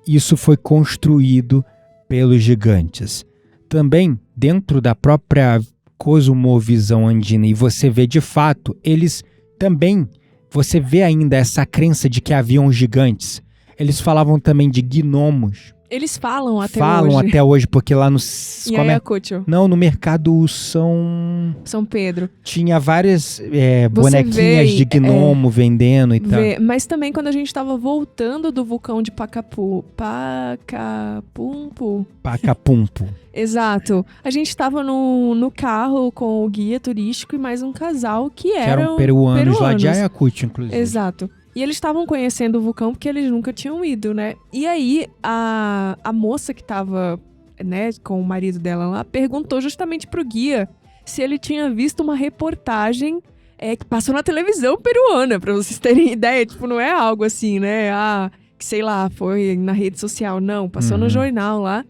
isso foi construído pelos gigantes. Também dentro da própria cosmovisão andina, e você vê de fato, eles também, você vê ainda essa crença de que haviam gigantes. Eles falavam também de gnomos. Eles falam até hoje. Falam até hoje, porque lá no... Em Ayacucho. Não, no mercado São Pedro. Tinha várias bonequinhas de gnomo vendendo e tal. Mas também quando a gente estava voltando do vulcão de Pacapumpo. Exato. A gente estava no carro com o guia turístico e mais um casal que eram peruanos lá de Ayacucho, inclusive. Exato. E eles estavam conhecendo o vulcão porque eles nunca tinham ido, né? E aí, a moça que tava, né, com o marido dela lá, perguntou justamente pro guia se ele tinha visto uma reportagem que passou na televisão peruana, pra vocês terem ideia. Tipo, não é algo assim, né? Que sei lá, foi na rede social. Não, passou no jornal lá.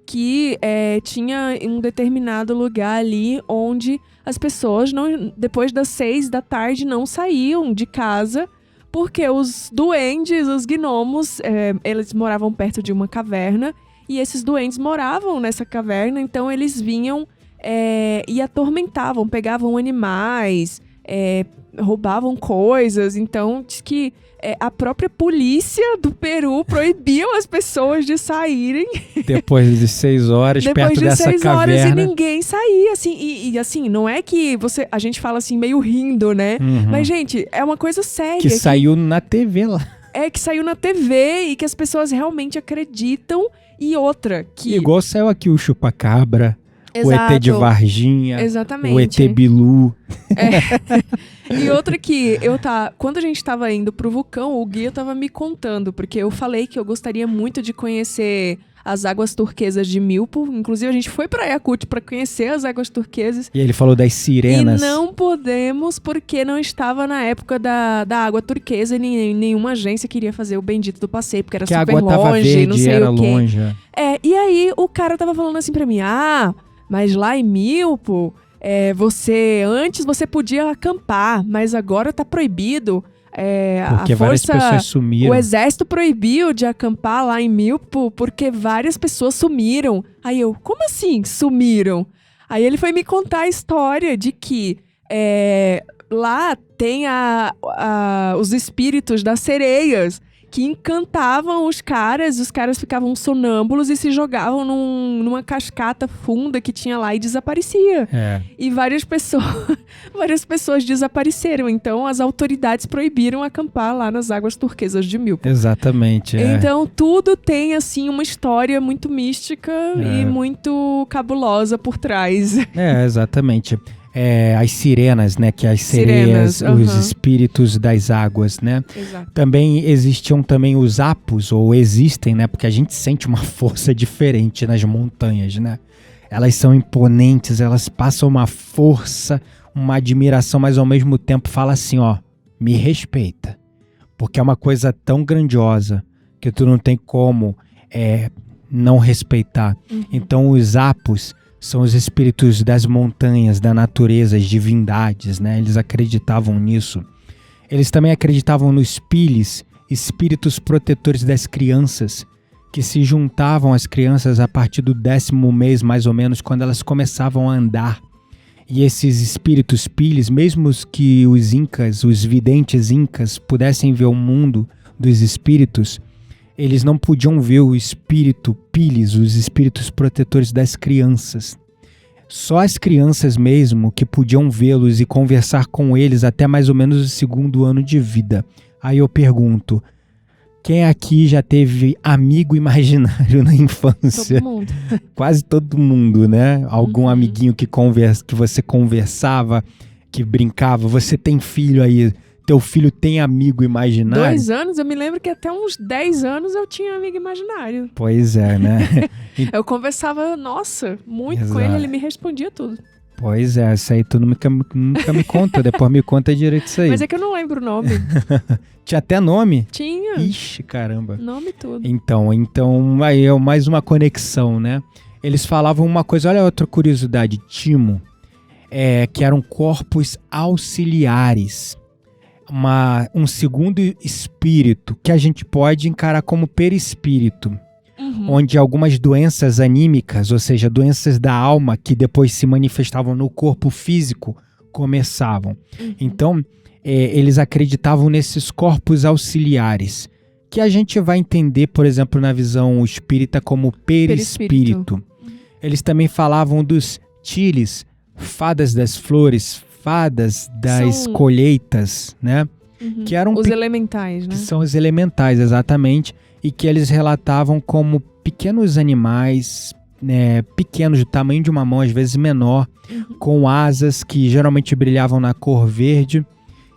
Que tinha um determinado lugar ali onde as pessoas, depois das 6 da tarde, não saíam de casa... Porque os duendes, os gnomos, eles moravam perto de uma caverna e esses duendes moravam nessa caverna, então eles vinham e atormentavam, pegavam animais, roubavam coisas. Então, diz que a própria polícia do Peru proibiu as pessoas de saírem. Depois de 6 horas, perto dessa caverna. Depois de 6 horas e ninguém saía, assim. E assim, não é que a gente fala assim meio rindo, né? Mas, gente, é uma coisa séria. Que saiu na TV lá. Que saiu na TV e que as pessoas realmente acreditam. E outra, que... Igual saiu aqui o Chupacabra. Exato. O ET de Varginha. Exatamente. O ET Bilu. E outra que quando a gente tava indo pro vulcão, o guia tava me contando, porque eu falei que eu gostaria muito de conhecer as águas turquesas de Milpo. Inclusive, a gente foi pra Ayacucho pra conhecer as águas turquesas. E ele falou das sirenas. E não podemos, porque não estava na época da água turquesa e nenhuma agência queria fazer o bendito do passeio, porque era super longe, tava verde, não sei era o quê. Longe. E aí o cara tava falando assim pra mim, mas lá em Milpo, antes você podia acampar, mas agora tá proibido. Porque várias pessoas sumiram. O exército proibiu de acampar lá em Milpo porque várias pessoas sumiram. Aí eu, como assim sumiram? Aí ele foi me contar a história de que lá tem os espíritos das sereias que encantavam os caras ficavam sonâmbulos e se jogavam numa cascata funda que tinha lá e desaparecia. E várias pessoas desapareceram, então as autoridades proibiram acampar lá nas águas turquesas de Milpo. Exatamente. Então tudo tem assim uma história muito mística e muito cabulosa por trás. Exatamente. As sirenas, né? Que as sereias, os espíritos das águas, né? Exato. Também existiam também os apos, ou existem, né? Porque a gente sente uma força diferente nas montanhas, né? Elas são imponentes, elas passam uma força, uma admiração, mas ao mesmo tempo fala assim, me respeita. Porque é uma coisa tão grandiosa que tu não tem como não respeitar. Então os apos são os espíritos das montanhas, da natureza, as divindades, né? Eles acreditavam nisso. Eles também acreditavam nos pilis, espíritos protetores das crianças, que se juntavam às crianças a partir do 10º mês, mais ou menos, quando elas começavam a andar. E esses espíritos pilis, mesmo que os incas, os videntes incas, pudessem ver o mundo dos espíritos, eles não podiam ver o espírito pilis, os espíritos protetores das crianças. Só as crianças mesmo que podiam vê-los e conversar com eles até mais ou menos o 2º ano de vida. Aí eu pergunto, Quem aqui já teve amigo imaginário na infância? Todo mundo. Quase todo mundo, né? Algum amiguinho que você conversava, que brincava. Você tem filho aí, teu filho tem amigo imaginário? 2 anos, eu me lembro que até uns 10 anos eu tinha amigo imaginário. Pois é, né? Eu conversava, nossa, muito com Exato. ele me respondia tudo. Pois é, isso aí tu nunca me conta, depois me conta direito isso aí. Mas é que eu não lembro o nome. Tinha até nome? Tinha. Ixi, caramba. Nome e tudo. Então, aí é mais uma conexão, né? Eles falavam uma coisa, olha outra curiosidade, timo, que eram corpos auxiliares. Um segundo espírito, que a gente pode encarar como perispírito. Onde algumas doenças anímicas, ou seja, doenças da alma que depois se manifestavam no corpo físico, começavam. Então, eles acreditavam nesses corpos auxiliares, que a gente vai entender, por exemplo, na visão espírita como perispírito. Eles também falavam dos tiles, fadas das flores, fadas das colheitas, né? Que eram os elementais, né? Que são os elementais, exatamente. E que eles relatavam como pequenos animais, pequenos, do tamanho de uma mão, às vezes menor, com asas que geralmente brilhavam na cor verde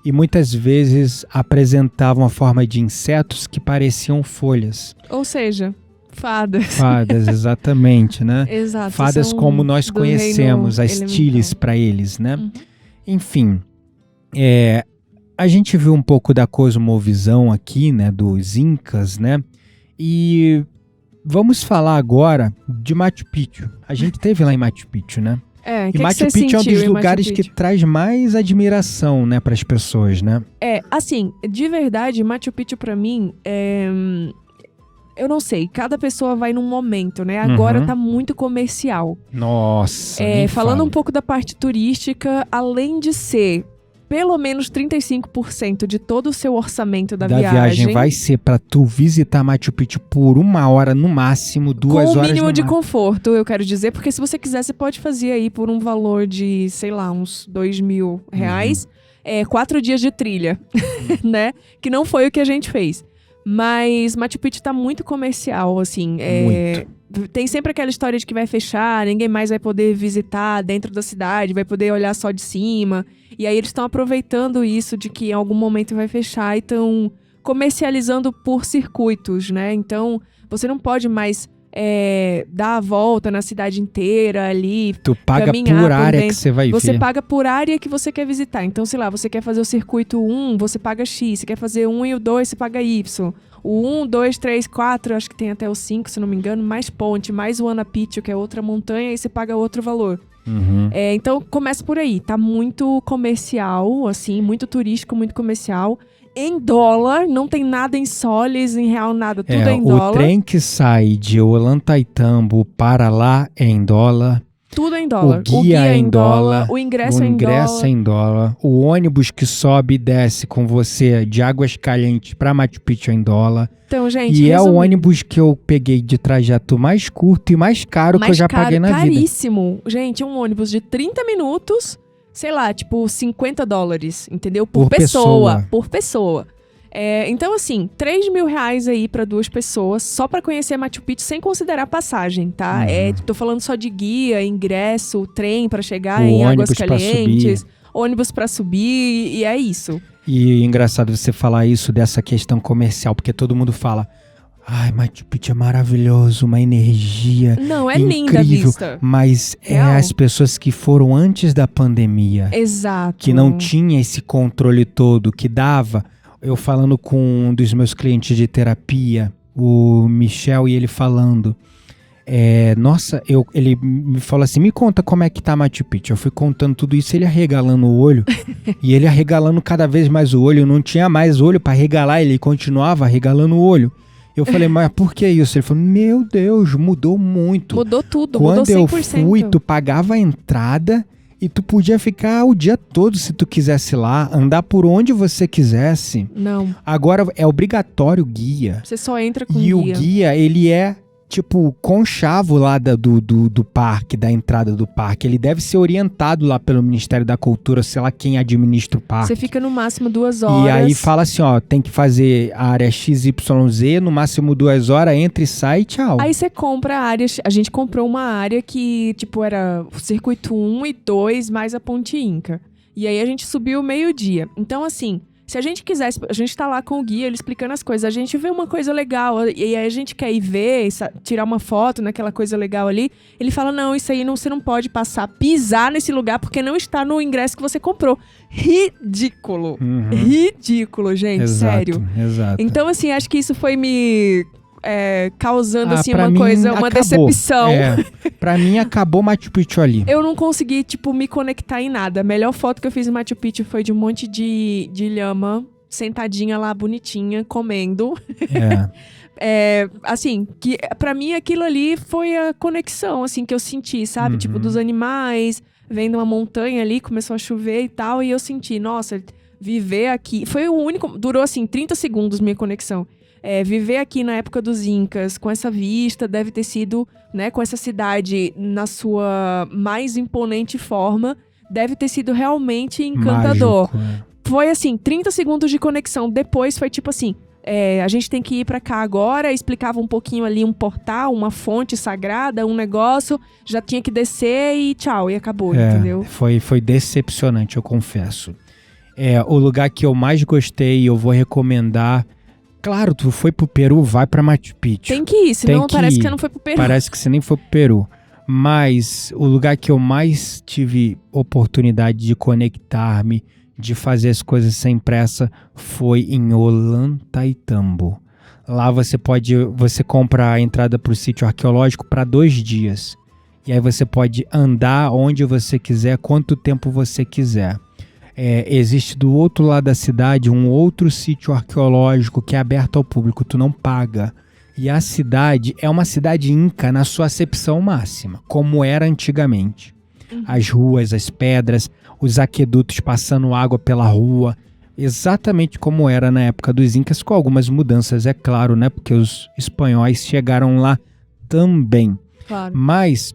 e muitas vezes apresentavam a forma de insetos que pareciam folhas. Ou seja, fadas. Fadas, exatamente, né? Exato. Fadas como nós conhecemos, as tiles para eles, né? Enfim, a gente viu um pouco da cosmovisão aqui, né, dos Incas, né? E vamos falar agora de Machu Picchu. A gente esteve lá em Machu Picchu, né? E Machu Picchu é um dos lugares que traz mais admiração, né, para as pessoas, né? Assim, de verdade, Machu Picchu pra mim eu não sei, cada pessoa vai num momento, né? Agora tá muito comercial. Nossa, falando um pouco da parte turística, além de ser pelo menos 35% de todo o seu orçamento da viagem vai ser pra tu visitar Machu Picchu por 1 hora, no máximo, 2 horas. Com o mínimo de conforto, eu quero dizer, porque se você quiser, você pode fazer aí por um valor de, sei lá, uns R$2.000, 4 dias de trilha, né? Que não foi o que a gente fez. Mas Machu Picchu tá muito comercial, assim. Tem sempre aquela história de que vai fechar, ninguém mais vai poder visitar dentro da cidade, vai poder olhar só de cima. E aí eles estão aproveitando isso de que em algum momento vai fechar e estão comercializando por circuitos, né? Então, você não pode mais dar a volta na cidade inteira ali. Tu paga por área que você vai ver. Você paga por área que você quer visitar. Então, sei lá, você quer fazer o circuito 1, você paga X. Você quer fazer o 1 e o 2, você paga Y. O 1, 2, 3, 4, acho que tem até o 5, se não me engano, mais ponte, mais o Ana Picchu, que é outra montanha, e você paga outro valor. Então, começa por aí. Tá muito comercial, assim, muito turístico, muito comercial. Em dólar, não tem nada em soles, em real, nada, tudo é em dólar. O trem que sai de Ollantaytambo para lá é em dólar. Tudo é em dólar. O guia é em dólar. O ingresso é em dólar. O ônibus que sobe e desce com você de Águas Calientes para Machu Picchu é em dólar. Então, gente, e é o ônibus que eu peguei de trajeto mais curto e mais caro que eu já paguei na vida. Caríssimo. Gente, um ônibus de 30 minutos, sei lá, tipo $50, entendeu? Por pessoa. Por pessoa. Então, assim, R$3.000 aí pra 2 pessoas, só pra conhecer Machu Picchu, sem considerar passagem, tá? Tô falando só de guia, ingresso, trem pra chegar em Águas Calientes, ônibus pra subir, e é isso. E engraçado você falar isso dessa questão comercial, porque todo mundo fala, ai, Machu Picchu é maravilhoso, uma energia Não, é incrível, linda a vista. Mas as pessoas que foram antes da pandemia. Exato. Que não tinha esse controle todo, que dava... Eu falando com um dos meus clientes de terapia, o Michel, e ele falando, ele me falou assim, me conta como é que tá Machu Picchu. Eu fui contando tudo isso, ele arregalando o olho, e ele arregalando cada vez mais o olho, não tinha mais olho para arregalar, ele continuava arregalando o olho. Eu falei, mas por que isso? Ele falou, meu Deus, mudou muito. Mudou tudo, mudou 100%. Quando eu fui, tu pagava a entrada... E tu podia ficar o dia todo se tu quisesse lá, andar por onde você quisesse. Não. Agora é obrigatório o guia. Você só entra com guia. E o guia, ele é tipo, conchavo lá do parque, da entrada do parque. Ele deve ser orientado lá pelo Ministério da Cultura, sei lá quem administra o parque. Você fica no máximo 2 horas. E aí fala assim, ó, tem que fazer a área XYZ, no máximo 2 horas, entra e sai, tchau. Aí você compra a área, a gente comprou uma área que, tipo, era o circuito 1 e 2, mais a Ponte Inca. E aí a gente subiu meio-dia. Então, assim, se a gente quisesse, a gente tá lá com o guia, ele explicando as coisas, a gente vê uma coisa legal, e aí a gente quer ir ver, tirar uma foto naquela coisa legal ali, ele fala, não, isso aí você não pode pisar nesse lugar, porque não está no ingresso que você comprou. Ridículo. Ridículo, gente, exato, sério. Exato. Então, assim, acho que isso foi me causando, assim, pra uma mim, coisa, uma acabou. decepção. Pra mim, acabou Machu Picchu ali. Eu não consegui, tipo, me conectar em nada. A melhor foto que eu fiz em Machu Picchu foi de um monte de lhama sentadinha lá, bonitinha, comendo. Assim, que pra mim aquilo ali foi a conexão, assim, que eu senti, sabe? Tipo, dos animais, vendo uma montanha ali, começou a chover e tal, e eu senti, nossa, viver aqui... Foi o único... Durou, assim, 30 segundos minha conexão. Viver aqui na época dos Incas, com essa vista, deve ter sido, né, com essa cidade na sua mais imponente forma, deve ter sido realmente encantador. Mágico, Foi assim, 30 segundos de conexão. Depois foi tipo assim, a gente tem que ir pra cá agora, explicava um pouquinho ali um portal, uma fonte sagrada, um negócio, já tinha que descer e tchau, e acabou, entendeu? Foi decepcionante, eu confesso. O lugar que eu mais gostei e eu vou recomendar... Claro, tu foi pro Peru, vai pra Machu Picchu. Tem que ir, senão parece que você não foi pro Peru. Parece que você nem foi pro Peru. Mas o lugar que eu mais tive oportunidade de conectar-me, de fazer as coisas sem pressa, foi em Ollantaytambo. Lá você compra a entrada pro sítio arqueológico para 2 dias. E aí você pode andar onde você quiser, quanto tempo você quiser. Existe do outro lado da cidade um outro sítio arqueológico que é aberto ao público, tu não paga. E a cidade é uma cidade inca na sua acepção máxima, como era antigamente. As ruas, as pedras, os aquedutos passando água pela rua, exatamente como era na época dos incas, com algumas mudanças, é claro, né? Porque os espanhóis chegaram lá também. Claro. Mas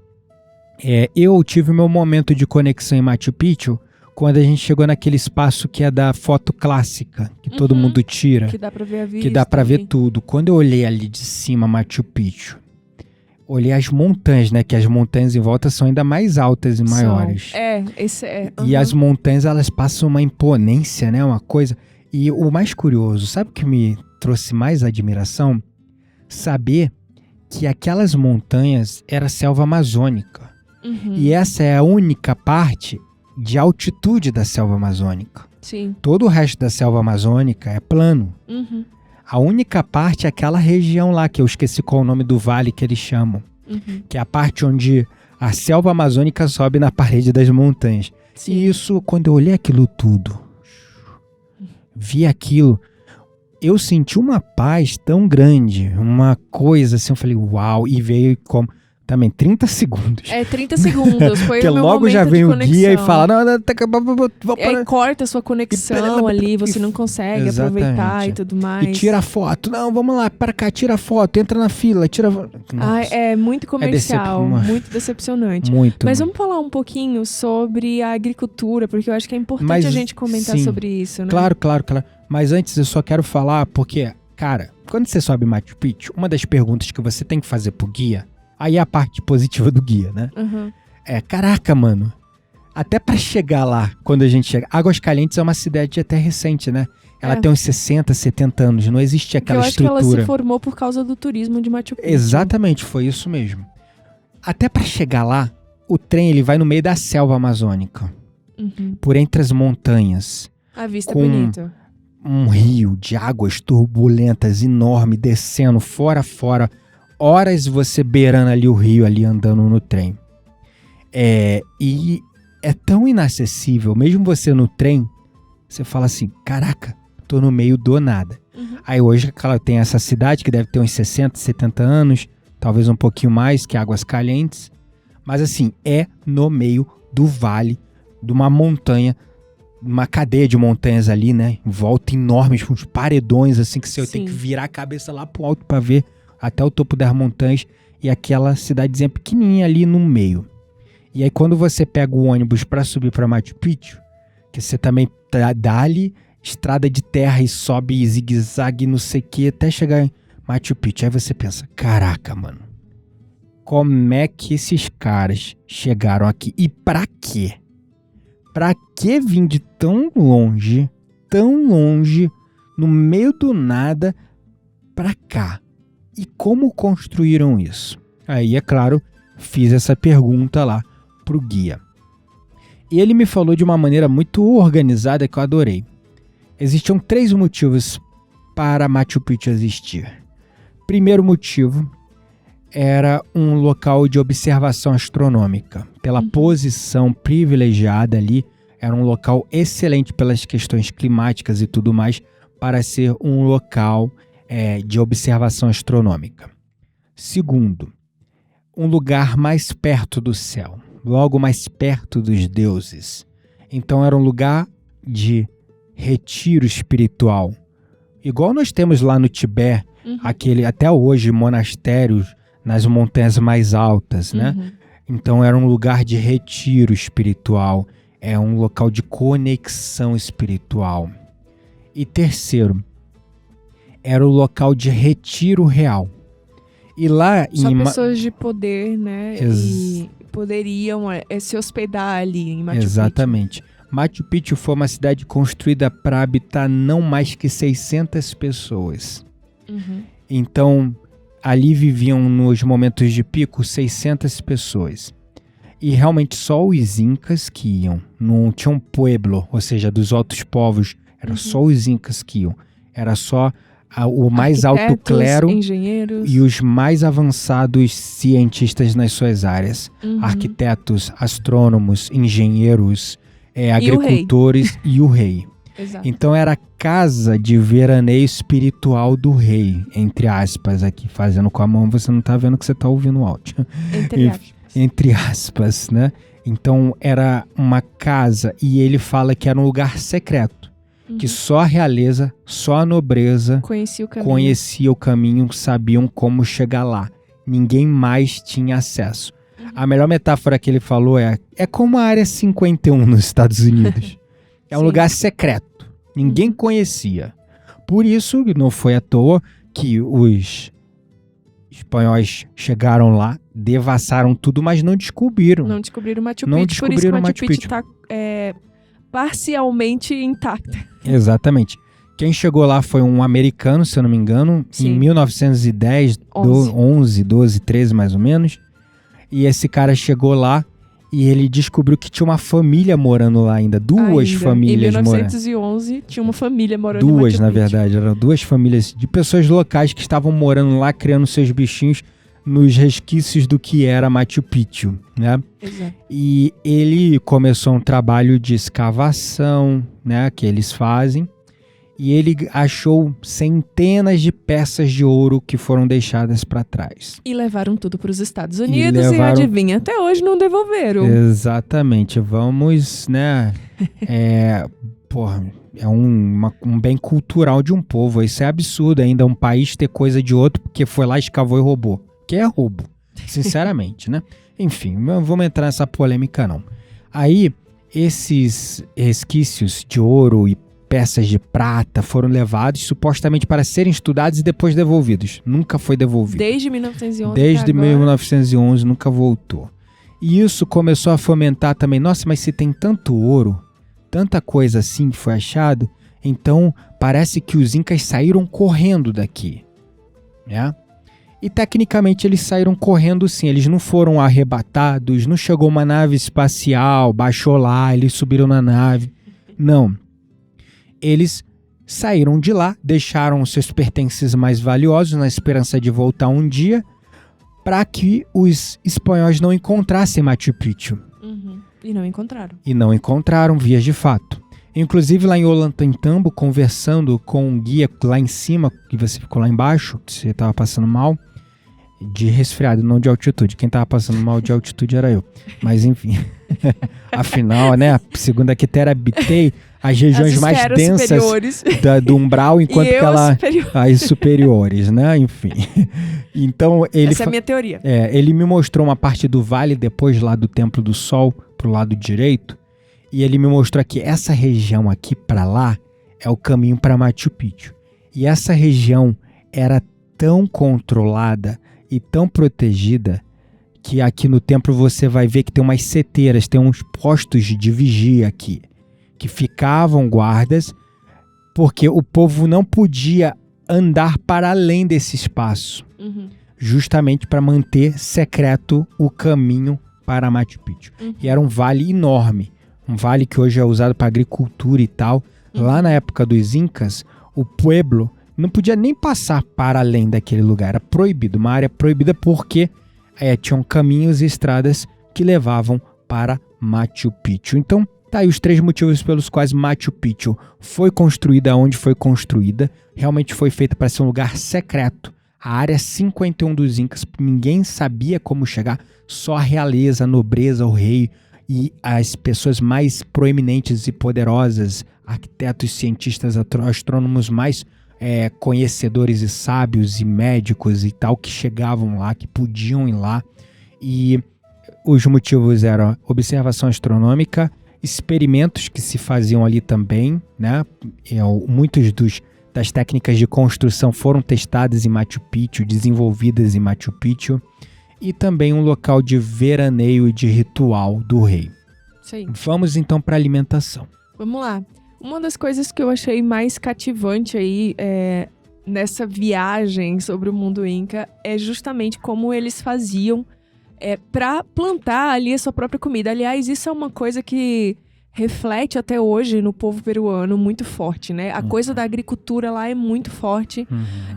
eu tive meu momento de conexão em Machu Picchu quando a gente chegou naquele espaço que é da foto clássica, que todo mundo tira. Que dá pra ver a vista. Que dá pra ver tudo. Quando eu olhei ali de cima Machu Picchu, olhei as montanhas, né? Que as montanhas em volta são ainda mais altas e maiores. E as montanhas, elas passam uma imponência, né? Uma coisa... E o mais curioso, sabe o que me trouxe mais admiração? Saber que aquelas montanhas era selva amazônica. E essa é a única parte de altitude da selva amazônica. Sim. Todo o resto da selva amazônica é plano. A única parte é aquela região lá, que eu esqueci qual é o nome do vale que eles chamam. Que é a parte onde a selva amazônica sobe na parede das montanhas. Sim. E isso, quando eu olhei aquilo tudo, vi aquilo, eu senti uma paz tão grande, uma coisa assim, eu falei, uau, e veio como... Também, 30 segundos. 30 segundos. Foi o meu logo momento já vem o conexão. guia e fala... Não, aí corta a sua conexão ali, você não consegue aproveitar e tudo mais. E tira a foto. Não, vamos lá, para cá, tira a foto, entra na fila, tira... É muito comercial, muito decepcionante. Muito. Mas vamos falar um pouquinho sobre a agricultura, porque eu acho que é importante a gente comentar sobre isso, né? Claro. Mas antes eu só quero falar, porque, cara, quando você sobe Machu Picchu, uma das perguntas que você tem que fazer pro guia... Aí é a parte positiva do guia, né? Caraca, mano. Até pra chegar lá, quando a gente chega... Águascalientes é uma cidade até recente, né? Ela tem uns 60, 70 anos. Não existe aquela estrutura. Eu acho que ela se formou por causa do turismo de Machu Picchu. Exatamente, foi isso mesmo. Até pra chegar lá, o trem ele vai no meio da selva amazônica. Por entre as montanhas. A vista é bonita. Um rio de águas turbulentas, enorme, descendo fora. Horas você beirando ali o rio, ali andando no trem. E é tão inacessível, mesmo você no trem, você fala assim, caraca, tô no meio do nada. Aí hoje tem essa cidade que deve ter uns 60, 70 anos, talvez um pouquinho mais, que é Águascalientes. Mas assim, é no meio do vale, de uma montanha, uma cadeia de montanhas ali, né? Em volta enormes, com uns paredões assim, que você tem que virar a cabeça lá pro alto pra ver até o topo das montanhas. e aquela cidadezinha pequenininha ali no meio. E aí quando você pega o ônibus para subir para Machu Picchu, que você também dá ali estrada de terra e sobe zigue-zague não sei o que até chegar em Machu Picchu. Aí você pensa, caraca, mano, como é que esses caras chegaram aqui? E pra quê? Pra que vir de tão longe, no meio do nada, pra cá? E como construíram isso? Aí, é claro, fiz essa pergunta lá pro guia. E ele me falou de uma maneira muito organizada que eu adorei. Existiam 3 motivos para Machu Picchu existir. Primeiro motivo era um local de observação astronômica. Pela posição privilegiada ali, era um local excelente pelas questões climáticas e tudo mais, para ser um local de observação astronômica. Segundo, um lugar mais perto do céu, logo mais perto dos deuses. Então era um lugar de retiro espiritual. Igual nós temos lá no Tibete, até hoje, monastérios nas montanhas mais altas, né? Então era um lugar de retiro espiritual, é um local de conexão espiritual. E terceiro, era o local de retiro real. E lá só pessoas de poder, né? E poderiam se hospedar ali em Machu Picchu. Exatamente. Machu Picchu foi uma cidade construída para habitar não mais que 600 pessoas. Então, ali viviam nos momentos de pico 600 pessoas. E realmente só os incas que iam. Não tinha um pueblo, ou seja, dos outros povos. Era só os incas que iam. Era só o mais alto clero engenheiros. E os mais avançados cientistas nas suas áreas. Arquitetos, astrônomos, engenheiros, agricultores e o rei. Exato. Então era a casa de veraneio espiritual do rei, entre aspas, aqui fazendo com a mão, você não tá vendo que você tá ouvindo o áudio. Entre aspas, né? Então era uma casa e ele fala que era um lugar secreto, que só a realeza, só a nobreza conhecia o caminho, sabiam como chegar lá. Ninguém mais tinha acesso. A melhor metáfora que ele falou é como a Área 51 nos Estados Unidos. É um lugar secreto. Ninguém conhecia. Por isso, não foi à toa que os espanhóis chegaram lá, devassaram tudo, mas não descobriram. Não descobriram Machu Picchu, por isso que Machu Picchu está parcialmente intacta. Exatamente. Quem chegou lá foi um americano, se eu não me engano, em 1910, 11, 12, 13 mais ou menos. E esse cara chegou lá e ele descobriu que tinha uma família morando lá ainda. Duas famílias morando. Em 1911 tinha uma família morando em Machu Picchu. Na verdade. Eram 2 famílias de pessoas locais que estavam morando lá, criando seus bichinhos nos resquícios do que era Machu Picchu, né? Exato. E ele começou um trabalho de escavação, né, que eles fazem. E ele achou centenas de peças de ouro que foram deixadas para trás. E levaram tudo para os Estados Unidos e adivinha, até hoje não devolveram. Exatamente. Vamos, né? É um bem cultural de um povo. Isso é absurdo ainda, um país ter coisa de outro porque foi lá, escavou e roubou. Que é roubo, sinceramente, né? Enfim, não vamos entrar nessa polêmica não. Aí, esses resquícios de ouro e peças de prata foram levados supostamente para serem estudados e depois devolvidos. Nunca foi devolvido. Desde 1911 Desde 1911 nunca voltou. E isso começou a fomentar também. Nossa, mas se tem tanto ouro, tanta coisa assim que foi achado, então parece que os incas saíram correndo daqui, né? E tecnicamente eles saíram correndo sim, eles não foram arrebatados, não chegou uma nave espacial, baixou lá, eles subiram na nave. Não. Eles saíram de lá, deixaram os seus pertences mais valiosos na esperança de voltar um dia para que os espanhóis não encontrassem Machu Picchu. E não encontraram. E não encontraram, vias de fato. Inclusive lá em Ollantaytambo, conversando com um guia lá em cima, que você ficou lá embaixo, que você estava passando mal, de resfriado, não de altitude. Quem estava passando mal de altitude era eu. Mas enfim, afinal, né, segundo a que terapitei, as regiões mais densas superiores. do umbral, enquanto que ela... As superiores, né? Enfim. Então, essa é a minha teoria. Ele me mostrou uma parte do vale, depois lá do Templo do Sol, pro lado direito, e ele me mostrou que essa região aqui para lá é o caminho para Machu Picchu. E essa região era tão controlada e tão protegida que aqui no templo você vai ver que tem umas seteiras, tem uns postos de vigia aqui, que ficavam guardas, porque o povo não podia andar para além desse espaço, justamente para manter secreto o caminho para Machu Picchu. E era um vale enorme, um vale que hoje é usado para agricultura e tal. Lá na época dos Incas, o pueblo não podia nem passar para além daquele lugar, era proibido, uma área proibida porque tinham caminhos e estradas que levavam para Machu Picchu. Então, tá aí os 3 motivos pelos quais Machu Picchu foi construída onde foi construída. Realmente foi feita para ser um lugar secreto. A área 51 dos Incas, ninguém sabia como chegar, só a realeza, a nobreza, o rei e as pessoas mais proeminentes e poderosas, arquitetos, cientistas, astrônomos mais conhecedores e sábios e médicos e tal, que chegavam lá, que podiam ir lá. E os motivos eram observação astronômica, experimentos que se faziam ali também, né? Muitos das técnicas de construção foram testadas em Machu Picchu, desenvolvidas em Machu Picchu, e também um local de veraneio e de ritual do rei. Sim. Vamos então para a alimentação. Vamos lá. Uma das coisas que eu achei mais cativante aí nessa viagem sobre o mundo Inca é justamente como eles faziam para plantar ali a sua própria comida. Aliás, isso é uma coisa que reflete até hoje no povo peruano muito forte, né? A coisa da agricultura lá é muito forte.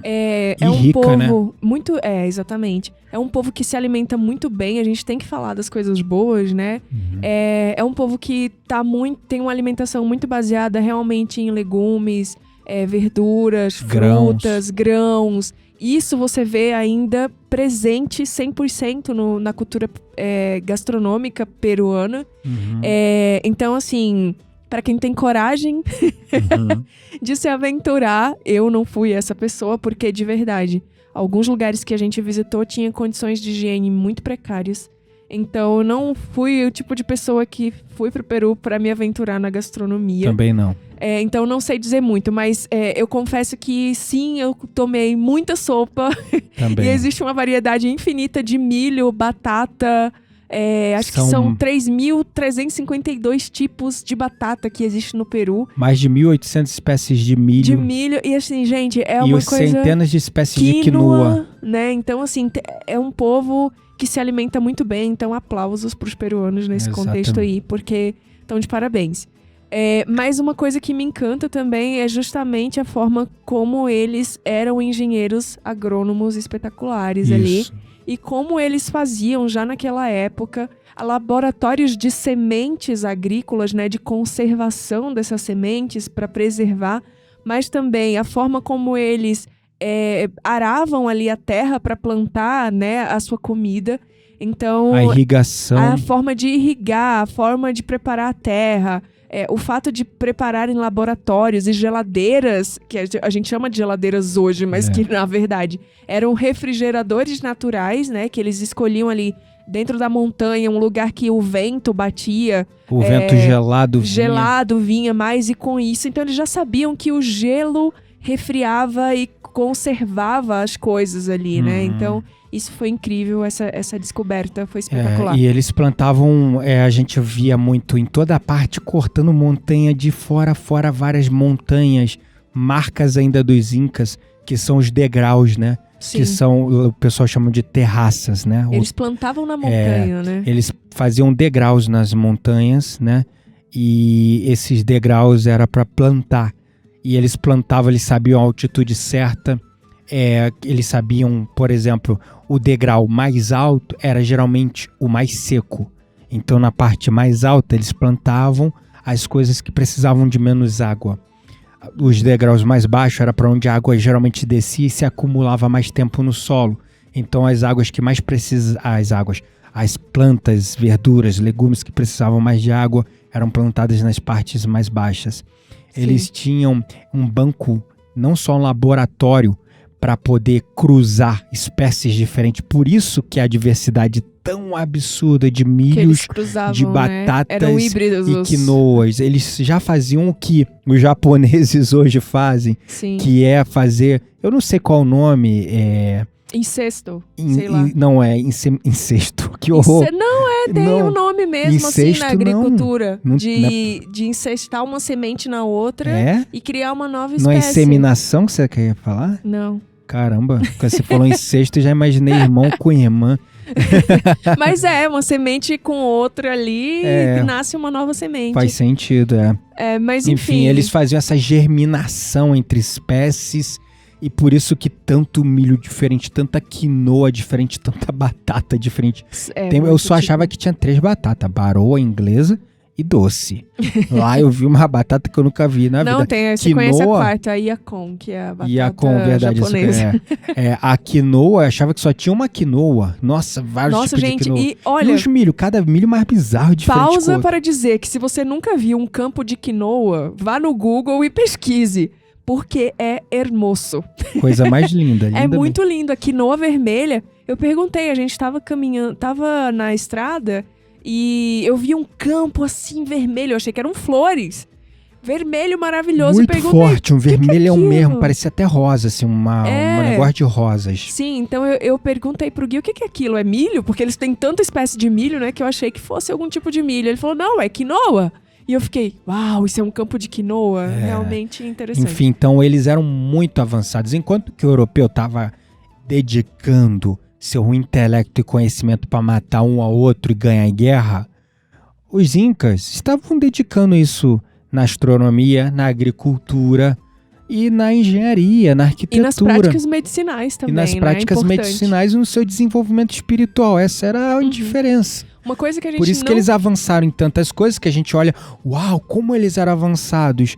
É um rica, povo, né? muito... exatamente. É um povo que se alimenta muito bem. A gente tem que falar das coisas boas, né? É um povo que tem uma alimentação muito baseada realmente em legumes, verduras, frutas, grãos. Isso você vê ainda presente 100% na cultura gastronômica peruana. Então, assim, para quem tem coragem de se aventurar, eu não fui essa pessoa, porque, de verdade, alguns lugares que a gente visitou tinham condições de higiene muito precárias. Então, eu não fui o tipo de pessoa que fui pro Peru para me aventurar na gastronomia. Também não. Então, não sei dizer muito, mas eu confesso que sim, eu tomei muita sopa. Também. E existe uma variedade infinita de milho, batata. Acho que são 3.352 tipos de batata que existe no Peru. Mais de 1.800 espécies de milho. De milho. E assim, gente, uma coisa... E centenas de espécies de quinoa. Né? Então, assim, é um povo que se alimenta muito bem. Então, aplausos pros peruanos nesse contexto aí, porque estão de parabéns. Mas uma coisa que me encanta também é justamente a forma como eles eram engenheiros agrônomos espetaculares ali. E como eles faziam já naquela época laboratórios de sementes agrícolas, né, de conservação dessas sementes para preservar, mas também a forma como eles aravam ali a terra para plantar, né, a sua comida. Então, a irrigação, a forma de irrigar, a forma de preparar a terra. O fato de preparar em laboratórios e geladeiras, que a gente chama de geladeiras hoje, mas que, na verdade, eram refrigeradores naturais, né? Que eles escolhiam ali dentro da montanha, um lugar que o vento batia. O vento gelado vinha mais, e com isso, então eles já sabiam que o gelo resfriava e conservava as coisas ali, né? Então... Isso foi incrível, essa descoberta foi espetacular. E eles plantavam, a gente via muito em toda a parte, cortando montanha de fora a fora, várias montanhas, marcas ainda dos Incas, que são os degraus, né? Sim. Que são, o pessoal chama de terraças, né? Eles plantavam na montanha, né? Eles faziam degraus nas montanhas, né? E esses degraus era para plantar. E eles plantavam, eles sabiam a altitude certa. Eles sabiam, por exemplo, o degrau mais alto era geralmente o mais seco. Então, na parte mais alta, eles plantavam as coisas que precisavam de menos água. Os degraus mais baixos era para onde a água geralmente descia e se acumulava mais tempo no solo. Então, as as plantas, verduras, legumes que precisavam mais de água eram plantadas nas partes mais baixas. Sim. Eles tinham um banco, não só um laboratório, para poder cruzar espécies diferentes. Por isso que a diversidade tão absurda de Que milhos, eles cruzavam, de né? batatas Eram híbridos. e quinoas. Eles já faziam o que os japoneses hoje fazem, Sim. que é fazer... Eu não sei qual o nome, Incesto, sei lá. não é incesto. Que horror. Tem Não, um nome mesmo, assim, incesto na não. agricultura. Não- de incestar uma semente na outra É? e criar uma nova Não é espécie. inseminação que você quer falar? Não. Caramba, quando você falou incesto, eu já imaginei irmão com irmã. Mas uma semente com outra ali e nasce uma nova semente. Faz sentido, Mas Enfim, eles faziam essa germinação entre espécies e por isso que tanto milho diferente, tanta quinoa diferente, tanta batata diferente. Eu só achava que tinha 3 batatas, baroa inglesa e doce. Lá eu vi uma batata que eu nunca vi na vida. Não, você conhece a quarta, a Yacon, que é a batata verdade, japonesa. a quinoa, eu achava que só tinha uma quinoa. Nossa, vários tipos gente, de quinoa. e olha... E os milho, cada milho mais bizarro, diferente. Pausa para dizer que se você nunca viu um campo de quinoa, vá no Google e pesquise. Porque é hermoso. Coisa mais linda. É muito lindo. A quinoa vermelha, eu perguntei, a gente tava caminhando, tava na estrada e eu vi um campo assim vermelho, eu achei que eram flores. Vermelho maravilhoso. Muito e perguntei, forte, um que é vermelhão aquilo? mesmo, parecia até rosa, assim, um negócio de rosas. Sim, então eu perguntei pro Gui, o que é aquilo? É milho? Porque eles têm tanta espécie de milho, né, que eu achei que fosse algum tipo de milho. Ele falou, não, é quinoa. E eu fiquei, uau, isso é um campo de quinoa. Realmente interessante. Enfim, então eles eram muito avançados. Enquanto que o europeu estava dedicando seu intelecto e conhecimento para matar um ao outro e ganhar guerra, os incas estavam dedicando isso na astronomia, na agricultura e na engenharia, na arquitetura. E nas práticas medicinais também, E nas práticas medicinais e no seu desenvolvimento espiritual. Essa era a diferença. Uma coisa que a gente Por isso que eles avançaram em tantas coisas que a gente olha, uau, como eles eram avançados.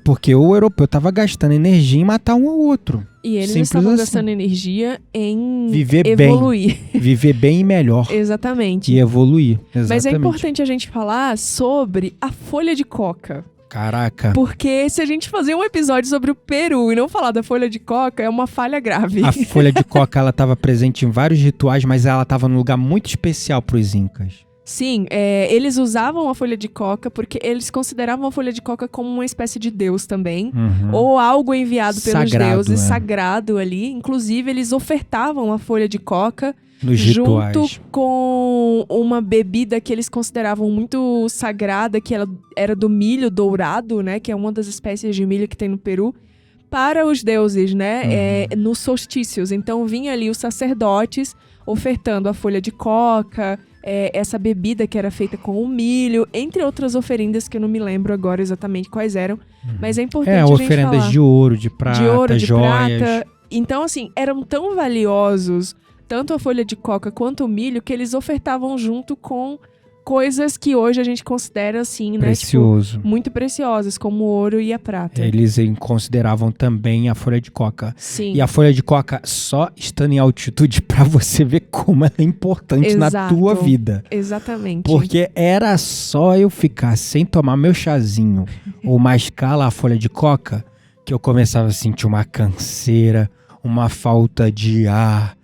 Porque o europeu estava gastando energia em matar um ao outro. E eles Simples estavam assim. gastando energia em Viver evoluir. bem. Viver bem e melhor. Exatamente. E evoluir. Exatamente. Mas é importante a gente falar sobre a folha de coca. Caraca. Porque se a gente fazer um episódio sobre o Peru e não falar da folha de coca, é uma falha grave. A folha de coca, ela estava presente em vários rituais, mas ela estava num lugar muito especial para os incas. Sim, eles usavam a folha de coca porque eles consideravam a folha de coca como uma espécie de deus também. Ou algo enviado pelos deuses, sagrado ali. Inclusive, eles ofertavam a folha de coca nos rituais, junto com uma bebida que eles consideravam muito sagrada, que ela era do milho dourado, né? Que é uma das espécies de milho que tem no Peru. Para os deuses, né? Nos solstícios. Então, vinha ali os sacerdotes ofertando a folha de coca, essa bebida que era feita com o milho, entre outras oferendas que eu não me lembro agora exatamente quais eram. Mas é importante a gente oferendas falar. de ouro, de prata, joias. Prata. Então, assim, eram tão valiosos, tanto a folha de coca quanto o milho, que eles ofertavam junto com coisas que hoje a gente considera, assim, precioso, né? Tipo, muito preciosas, como o ouro e a prata. Eles consideravam também a folha de coca. Sim. E a folha de coca só estando em altitude pra você ver como ela é importante na tua vida. Exatamente. Porque era só eu ficar sem tomar meu chazinho ou mascar lá a folha de coca que eu começava a sentir uma canseira, uma falta de ar.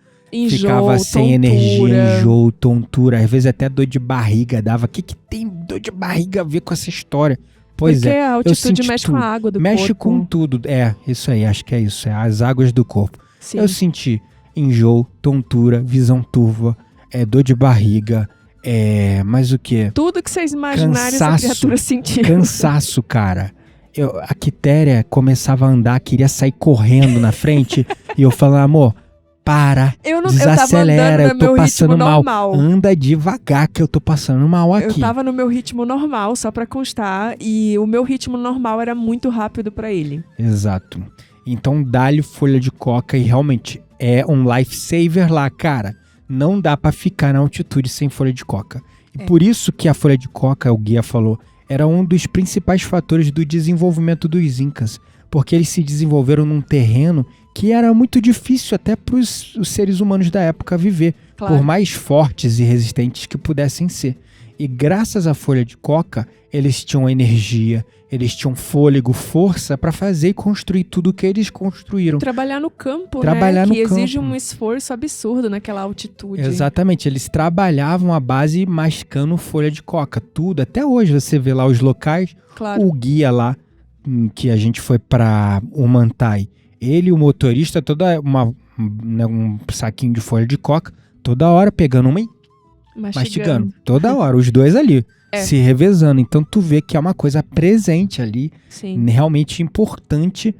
Ficava sem energia, enjoo, tontura, às vezes até dor de barriga dava. O que tem dor de barriga a ver com essa história? Pois Porque a altitude eu mexe com a água do corpo. Mexe com tudo. Isso aí, acho que é isso. É as águas do corpo. Sim. Eu senti enjoo, tontura, visão turva, dor de barriga, mais o quê? Tudo que vocês imaginarem essa criatura sentia. Cansaço, cara. A Quitéria começava a andar, queria sair correndo na frente e eu falava, amor, desacelera, eu tô passando mal. Anda devagar que eu tô passando mal aqui. Eu tava no meu ritmo normal, só pra constar, e o meu ritmo normal era muito rápido pra ele. Exato. Então dá-lhe folha de coca e realmente é um lifesaver lá, cara. Não dá pra ficar na altitude sem folha de coca. E por isso que a folha de coca, o guia falou, era um dos principais fatores do desenvolvimento dos incas. Porque eles se desenvolveram num terreno que era muito difícil até para os seres humanos da época viver, Claro. por mais fortes e resistentes que pudessem ser. E graças à folha de coca, eles tinham energia, eles tinham fôlego, força para fazer e construir tudo o que eles construíram. Trabalhar no campo, Trabalhar né? no Que exige campo. um esforço absurdo naquela altitude. Exatamente, eles trabalhavam a base mascando folha de coca, tudo. Até hoje você vê lá os locais, Claro. o guia lá, que a gente foi para Humantai, ele e o motorista, um saquinho de folha de coca, toda hora pegando uma e mastigando. Toda hora, os dois ali, se revezando. Então tu vê que é uma coisa presente ali, Sim. realmente importante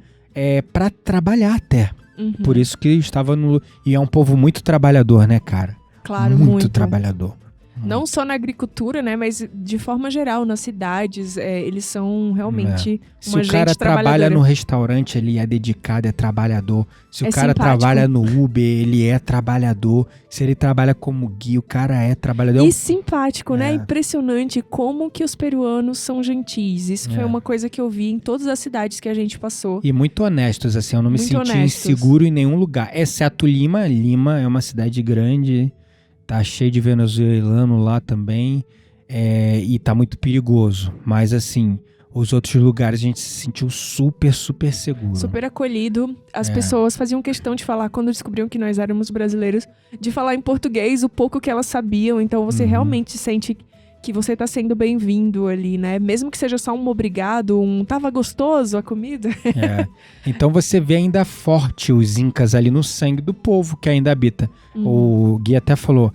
para trabalhar até. Uhum. Por isso que estava no... E é um povo muito trabalhador, né, cara? Claro, muito trabalhador. Não só na agricultura, né? Mas de forma geral, nas cidades, eles são realmente Se uma o gente cara trabalha trabalhadora. no restaurante, ele é dedicado, é trabalhador. Se o É cara simpático. trabalha no Uber, ele é trabalhador. Se ele trabalha como guia, o cara é trabalhador. E simpático, né? É. Impressionante como que os peruanos são gentis. Isso foi uma coisa que eu vi em todas as cidades que a gente passou. E muito honestos, assim. Eu não me Muito senti honestos. inseguro em nenhum lugar. Exceto Lima. Lima é uma cidade grande. Tá cheio de venezuelano lá também. E tá muito perigoso. Mas, assim, os outros lugares a gente se sentiu super, super seguro. Super acolhido. As pessoas faziam questão de falar, quando descobriam que nós éramos brasileiros, de falar em português o pouco que elas sabiam. Então você realmente sente que você tá sendo bem-vindo ali, né? Mesmo que seja só um obrigado, tava gostoso a comida. Então você vê ainda forte os incas ali no sangue do povo que ainda habita. O Gui até falou,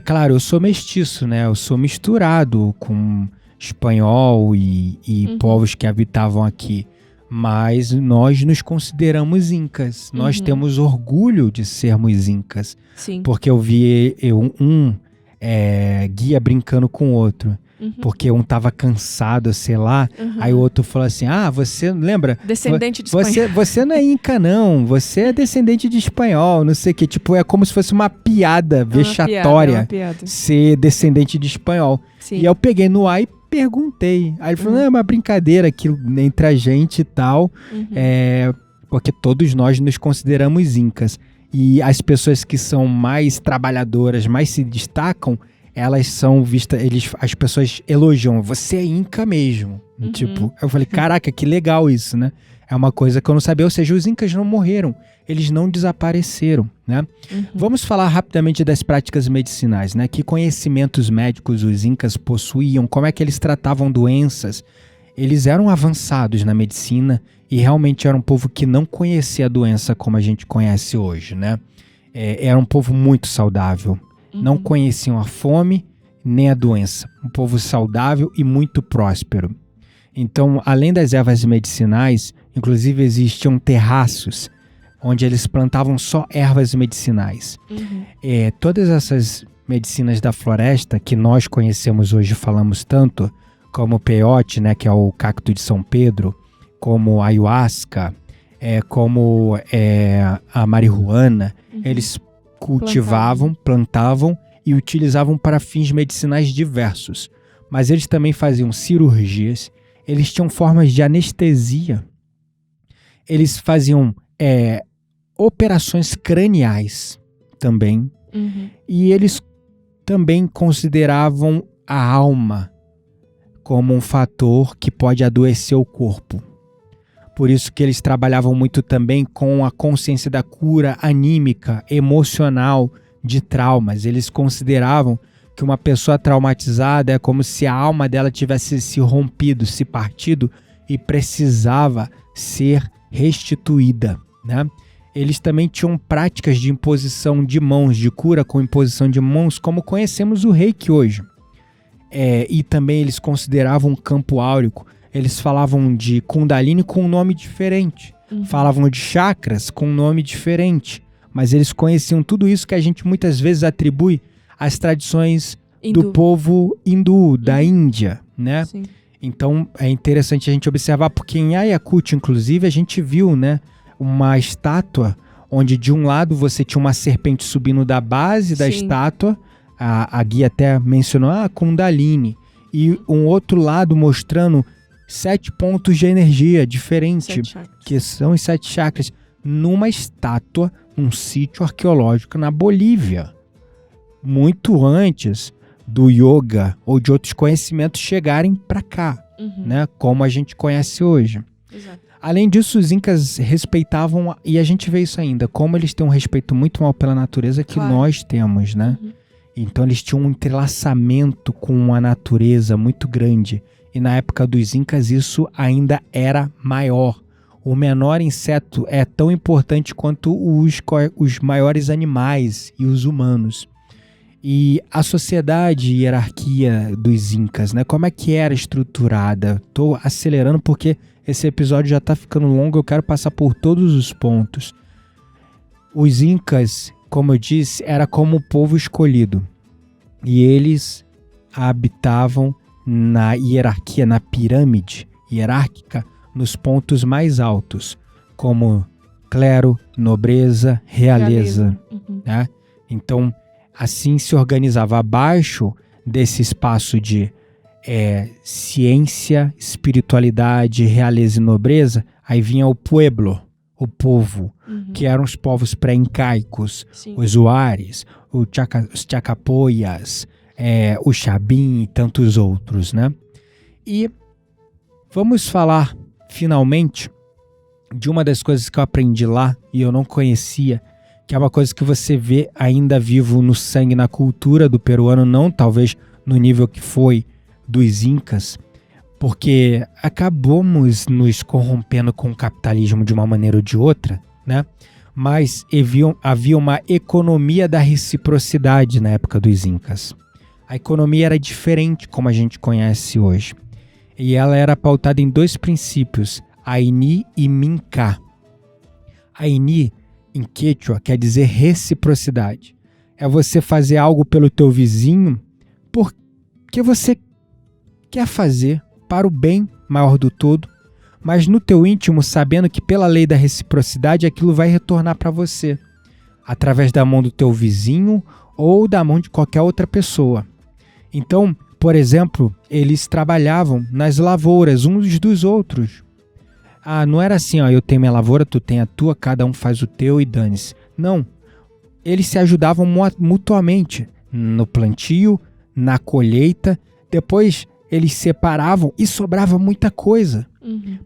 claro, eu sou mestiço, né? Eu sou misturado com espanhol e povos que habitavam aqui. Mas nós nos consideramos incas. Nós temos orgulho de sermos incas. Sim. Porque eu vi guia brincando com o outro. Porque um tava cansado, sei lá. Aí o outro falou assim, você lembra? Descendente de espanhol. Você não é inca, não. Você é descendente de espanhol, não sei o quê. Tipo, é como se fosse uma piada vexatória É uma piada. ser descendente de espanhol. Sim. E eu peguei no ar e perguntei. Aí ele falou, não, é uma brincadeira aqui entre a gente e tal. Porque todos nós nos consideramos incas. E as pessoas que são mais trabalhadoras, mais se destacam, elas são vistas, as pessoas elogiam, você é inca mesmo. Tipo, eu falei, caraca, que legal isso, né? É uma coisa que eu não sabia, ou seja, os incas não morreram, eles não desapareceram, né? Vamos falar rapidamente das práticas medicinais, né? Que conhecimentos médicos os incas possuíam, como é que eles tratavam doenças. Eles eram avançados na medicina e realmente era um povo que não conhecia a doença como a gente conhece hoje, né? Era um povo muito saudável. Não conheciam a fome nem a doença. Um povo saudável e muito próspero. Então, além das ervas medicinais, inclusive existiam terraços onde eles plantavam só ervas medicinais. Todas essas medicinas da floresta que nós conhecemos hoje, falamos tanto, como o peyote, né, que é o cacto de São Pedro, como a ayahuasca, como a marihuana, eles cultivavam, plantavam e utilizavam para fins medicinais diversos. Mas eles também faziam cirurgias, eles tinham formas de anestesia, eles faziam operações craniais também, e eles também consideravam a alma como um fator que pode adoecer o corpo. Por isso que eles trabalhavam muito também com a consciência da cura anímica, emocional de traumas. Eles consideravam que uma pessoa traumatizada é como se a alma dela tivesse se rompido, se partido e precisava ser restituída, né? Eles também tinham práticas de imposição de mãos, de cura com imposição de mãos, como conhecemos o Reiki hoje. E também eles consideravam um campo áurico. Eles falavam de Kundalini com um nome diferente. Falavam de chakras com um nome diferente. Mas eles conheciam tudo isso que a gente muitas vezes atribui às tradições do povo hindu, da Índia, né? Sim. Então é interessante a gente observar, porque em Ayacucho, inclusive, a gente viu, né, uma estátua onde de um lado você tinha uma serpente subindo da base da estátua, a guia até mencionou, Kundalini, e um outro lado mostrando 7 pontos de energia diferente, que são os 7 chakras. numa estátua, num sítio arqueológico na Bolívia. Muito antes do yoga ou de outros conhecimentos chegarem para cá, né? Como a gente conhece hoje. Exato. Além disso, os incas respeitavam, e a gente vê isso ainda, como eles têm um respeito muito maior pela natureza que nós temos, né? Então eles tinham um entrelaçamento com a natureza muito grande. E na época dos incas isso ainda era maior. O menor inseto é tão importante quanto os maiores animais e os humanos. E a sociedade e hierarquia dos incas, né? Como é que era estruturada? Estou acelerando porque esse episódio já está ficando longo, eu quero passar por todos os pontos. Os incas, como eu disse, era como o povo escolhido. E eles habitavam na hierarquia, na pirâmide hierárquica, nos pontos mais altos, como clero, nobreza, realeza. Né? Então, assim se organizava abaixo desse espaço de ciência, espiritualidade, realeza e nobreza. Aí vinha o pueblo, o povo, que eram os povos pré-incaicos, os Huares, os Chacapoyas, o Xabin e tantos outros, né? E vamos falar, finalmente, de uma das coisas que eu aprendi lá e eu não conhecia, que é uma coisa que você vê ainda vivo no sangue, na cultura do peruano, não talvez no nível que foi dos incas, porque acabamos nos corrompendo com o capitalismo de uma maneira ou de outra, né? Mas havia uma economia da reciprocidade na época dos incas. A economia era diferente como a gente conhece hoje. E ela era pautada em dois princípios, Aini e Minká. Aini, em Quechua, quer dizer reciprocidade. É você fazer algo pelo teu vizinho porque você quer fazer para o bem maior do todo, mas no teu íntimo sabendo que pela lei da reciprocidade aquilo vai retornar para você, através da mão do teu vizinho ou da mão de qualquer outra pessoa. Então, por exemplo, eles trabalhavam nas lavouras uns dos outros. Não era assim, eu tenho minha lavoura, tu tem a tua, cada um faz o teu e dane-se. Não, eles se ajudavam mutuamente no plantio, na colheita, depois eles separavam e sobrava muita coisa,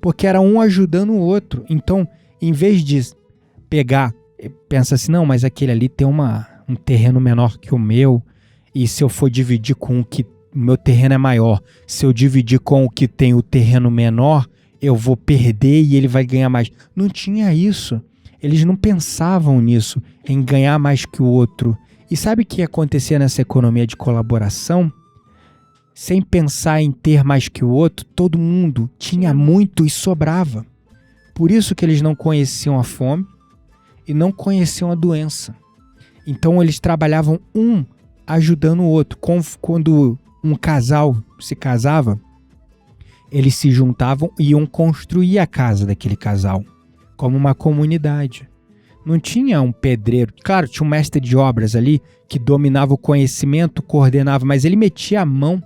porque era um ajudando o outro. Então, em vez de pegar, pensa assim, não, mas aquele ali tem um terreno menor que o meu, e se eu for dividir com o que o meu terreno é maior, se eu dividir com o que tem o terreno menor, eu vou perder e ele vai ganhar mais. Não tinha isso. Eles não pensavam nisso, em ganhar mais que o outro. E sabe o que acontecia nessa economia de colaboração? Sem pensar em ter mais que o outro, todo mundo tinha muito e sobrava. Por isso que eles não conheciam a fome e não conheciam a doença. Então eles trabalhavam um ajudando o outro. Quando um casal se casava, eles se juntavam e iam construir a casa daquele casal, como uma comunidade. Não tinha um pedreiro. Claro, tinha um mestre de obras ali que dominava o conhecimento, coordenava, mas ele metia a mão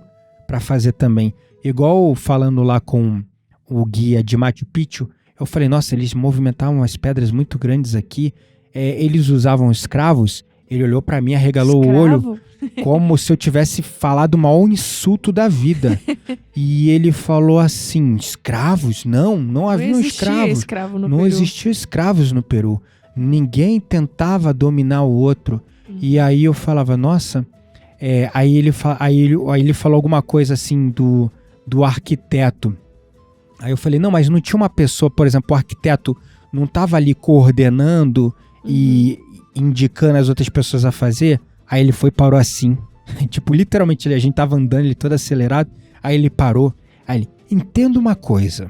para fazer também. Igual falando lá com o guia de Machu Picchu, eu falei, nossa, eles movimentavam as pedras muito grandes aqui, eles usavam escravos. Ele olhou para mim, arregalou o olho, como se eu tivesse falado o maior insulto da vida. E ele falou assim, escravos? Não haviam escravos. Não existiam escravos no Peru. Ninguém tentava dominar o outro. E aí eu falava, nossa... Aí ele falou alguma coisa assim do arquiteto. Aí eu falei, não, mas não tinha uma pessoa, por exemplo, o arquiteto não estava ali coordenando e indicando as outras pessoas a fazer? Aí ele parou assim. Tipo, literalmente, a gente tava andando, ele todo acelerado. Aí ele parou. Aí ele, entenda uma coisa.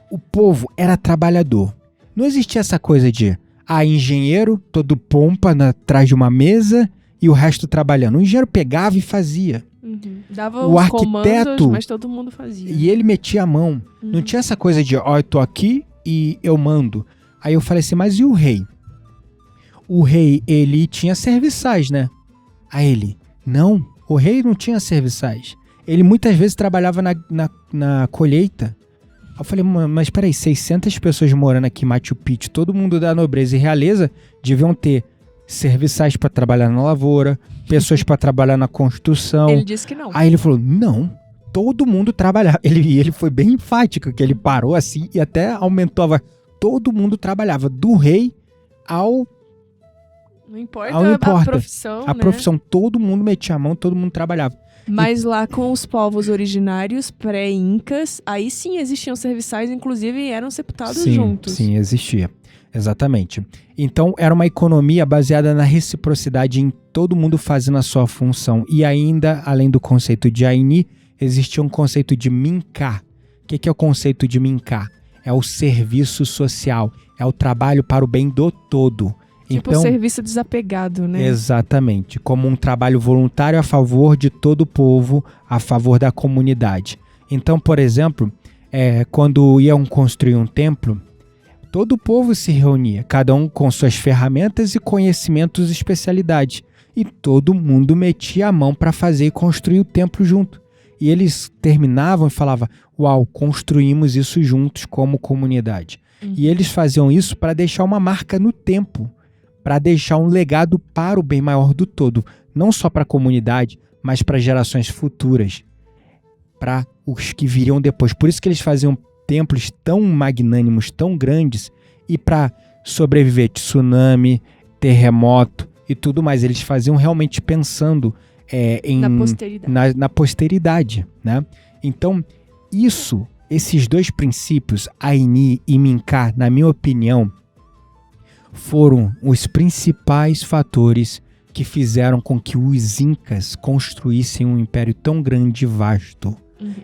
O povo era trabalhador. Não existia essa coisa de, engenheiro, todo pompa atrás de uma mesa e o resto trabalhando. O engenheiro pegava e fazia. Dava o os arquiteto, comandos, mas todo mundo fazia. E ele metia a mão. Não tinha essa coisa de, eu tô aqui e eu mando. Aí eu falei assim, mas e o rei? O rei, ele tinha serviçais, né? Aí ele, não, o rei não tinha serviçais. Ele muitas vezes trabalhava na colheita. Aí eu falei, mas peraí, 600 pessoas morando aqui em Machu Picchu, todo mundo da nobreza e realeza deviam ter serviçais para trabalhar na lavoura, pessoas para trabalhar na construção. Ele disse que não. Aí ele falou, não, todo mundo trabalhava. Ele foi bem enfático, que ele parou assim e até aumentou a voz. Todo mundo trabalhava, do rei ao... Não importa a profissão, a profissão, todo mundo metia a mão, todo mundo trabalhava. Mas lá com os povos originários pré-incas, aí sim existiam serviçais, inclusive eram sepultados juntos. Sim, existia. Exatamente. Então, era uma economia baseada na reciprocidade em todo mundo fazendo a sua função. E ainda, além do conceito de Aini, existia um conceito de Minká. O que é o conceito de Minká? É o serviço social, é o trabalho para o bem do todo. Tipo então, serviço desapegado, né? Exatamente. Como um trabalho voluntário a favor de todo o povo, a favor da comunidade. Então, por exemplo, quando iam construir um templo, todo o povo se reunia, cada um com suas ferramentas e conhecimentos e especialidades. E todo mundo metia a mão para fazer e construir o templo junto. E eles terminavam e falavam, uau, construímos isso juntos como comunidade. E eles faziam isso para deixar uma marca no tempo, para deixar um legado para o bem maior do todo. Não só para a comunidade, mas para gerações futuras, para os que viriam depois. Por isso que eles faziam templos tão magnânimos, tão grandes, e para sobreviver tsunami, terremoto e tudo mais. Eles faziam realmente pensando na posteridade, né? Então, esses dois princípios, Aini e Minká, na minha opinião, foram os principais fatores que fizeram com que os Incas construíssem um império tão grande e vasto.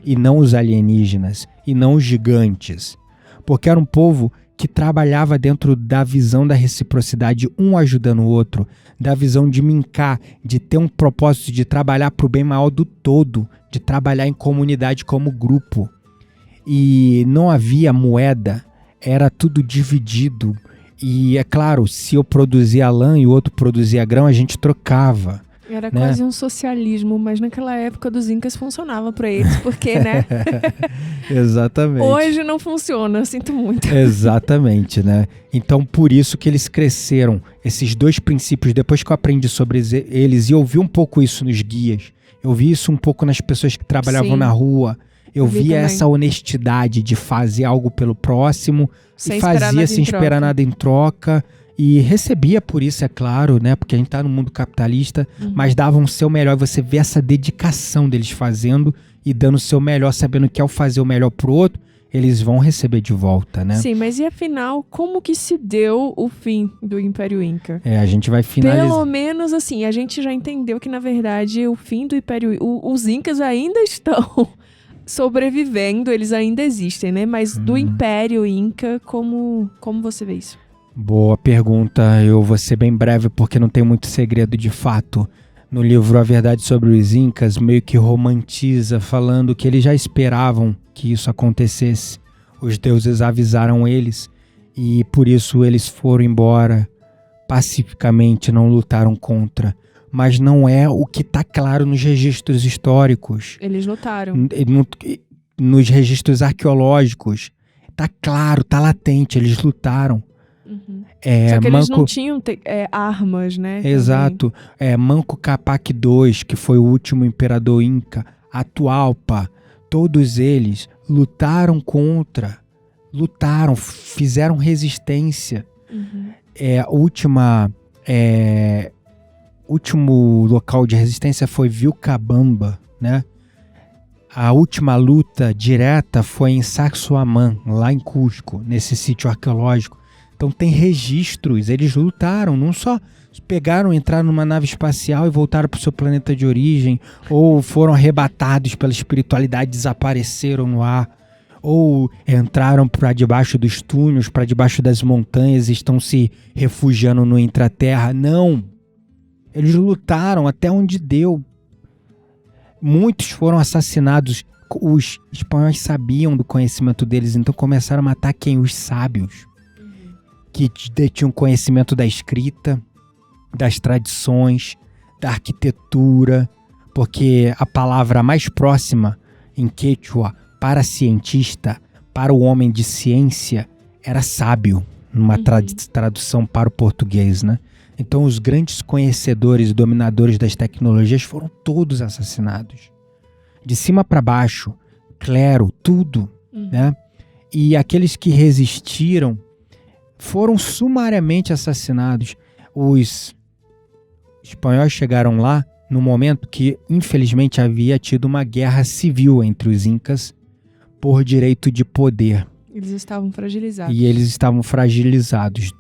E não os alienígenas, e não os gigantes. Porque era um povo que trabalhava dentro da visão da reciprocidade, um ajudando o outro, da visão de Minká, de ter um propósito de trabalhar para o bem maior do todo, de trabalhar em comunidade como grupo. E não havia moeda, era tudo dividido. E é claro, se eu produzia lã e o outro produzia grão, a gente trocava. Era quase um socialismo, mas naquela época dos Incas funcionava para eles, porque, né? Exatamente. Hoje não funciona, sinto muito. Exatamente, né? Então, por isso que eles cresceram, esses dois princípios, depois que eu aprendi sobre eles, e eu vi um pouco isso nos guias, eu vi isso um pouco nas pessoas que trabalhavam na rua, eu vi essa honestidade de fazer algo pelo próximo, e fazia sem esperar nada em troca. E recebia por isso, é claro, né? Porque a gente tá no mundo capitalista, mas davam o seu melhor. Você vê essa dedicação deles fazendo e dando o seu melhor, sabendo que ao fazer o melhor pro outro, eles vão receber de volta, né? Sim, mas e afinal, como que se deu o fim do Império Inca? A gente vai finalizar. Pelo menos assim, a gente já entendeu que, na verdade, o fim do Império Inca, os Incas ainda estão sobrevivendo, eles ainda existem, né? Mas do Império Inca, como você vê isso? Boa pergunta, eu vou ser bem breve porque não tem muito segredo de fato. No livro A Verdade sobre os Incas, meio que romantiza, falando que eles já esperavam que isso acontecesse. Os deuses avisaram eles e por isso eles foram embora pacificamente, não lutaram contra. Mas não é o que está claro nos registros históricos. Eles lutaram. Nos registros arqueológicos, está claro, está latente, eles lutaram. Só que eles não tinham armas, né? Exato. Manco Cápac II, que foi o último imperador inca, Atahualpa, todos eles lutaram fizeram resistência. Último local de resistência foi Vilcabamba, né? A última luta direta foi em Sacsayhuamán, lá em Cusco, nesse sítio arqueológico. Então tem registros, eles lutaram, não só pegaram, entraram numa nave espacial e voltaram para o seu planeta de origem, ou foram arrebatados pela espiritualidade, desapareceram no ar, ou entraram para debaixo dos túneis, para debaixo das montanhas e estão se refugiando no intraterra. Não! Eles lutaram até onde deu. Muitos foram assassinados. Os espanhóis sabiam do conhecimento deles, então começaram a matar quem? Os sábios. Que detinham conhecimento da escrita, das tradições, da arquitetura, porque a palavra mais próxima em Quechua para cientista, para o homem de ciência, era sábio, numa tradução para o português, né? Então, os grandes conhecedores e dominadores das tecnologias foram todos assassinados. De cima para baixo, clero, tudo, né? E aqueles que resistiram foram sumariamente assassinados. Os espanhóis chegaram lá no momento que, infelizmente, havia tido uma guerra civil entre os incas por direito de poder. Eles estavam fragilizados. E eles estavam fragilizados.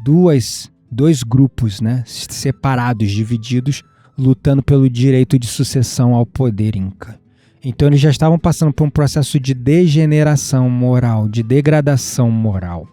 Dois grupos, né, separados, divididos, lutando pelo direito de sucessão ao poder inca. Então eles já estavam passando por um processo de degeneração moral, de degradação moral.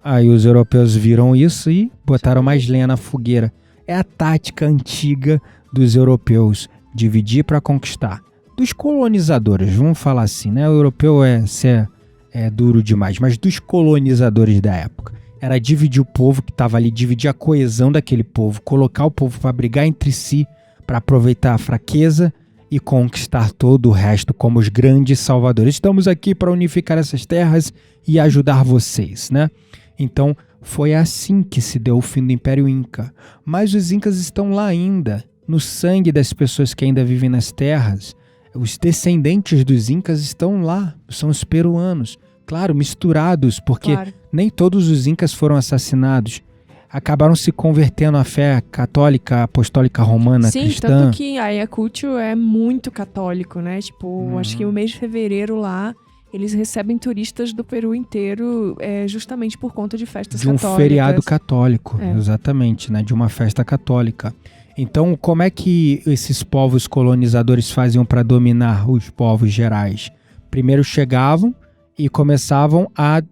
Aí os europeus viram isso e botaram mais lenha na fogueira. É a tática antiga dos europeus, dividir para conquistar. Dos colonizadores, vamos falar assim, né? O europeu é duro demais, mas dos colonizadores da época. Era dividir o povo que estava ali, dividir a coesão daquele povo, colocar o povo para brigar entre si, para aproveitar a fraqueza e conquistar todo o resto como os grandes salvadores. Estamos aqui para unificar essas terras e ajudar vocês, né? Então, foi assim que se deu o fim do Império Inca. Mas os incas estão lá ainda, no sangue das pessoas que ainda vivem nas terras. Os descendentes dos incas estão lá, são os peruanos. Claro, misturados, porque nem todos os incas foram assassinados. Acabaram se convertendo à fé católica, apostólica romana, cristã. Sim, tanto que Ayacucho é muito católico, né? Tipo, acho que o mês de fevereiro lá, eles recebem turistas do Peru inteiro justamente por conta de festas católicas. De um feriado católico, exatamente, né? De uma festa católica. Então, como é que esses povos colonizadores faziam para dominar os povos gerais? Primeiro chegavam e começavam a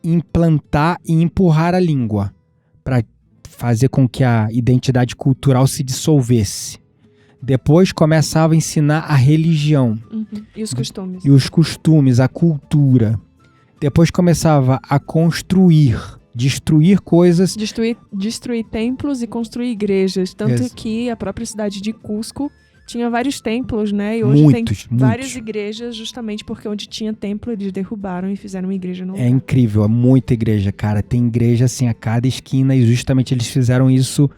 implantar e empurrar a língua para fazer com que a identidade cultural se dissolvesse. Depois começava a ensinar a religião. E os costumes. E os costumes, a cultura. Depois começava a construir, destruir coisas. Destruir templos e construir igrejas. Tanto que a própria cidade de Cusco tinha vários templos, né? E hoje tem várias igrejas, justamente porque onde tinha templo eles derrubaram e fizeram uma igreja no lugar. É incrível, é muita igreja, cara. Tem igreja assim a cada esquina e justamente eles fizeram isso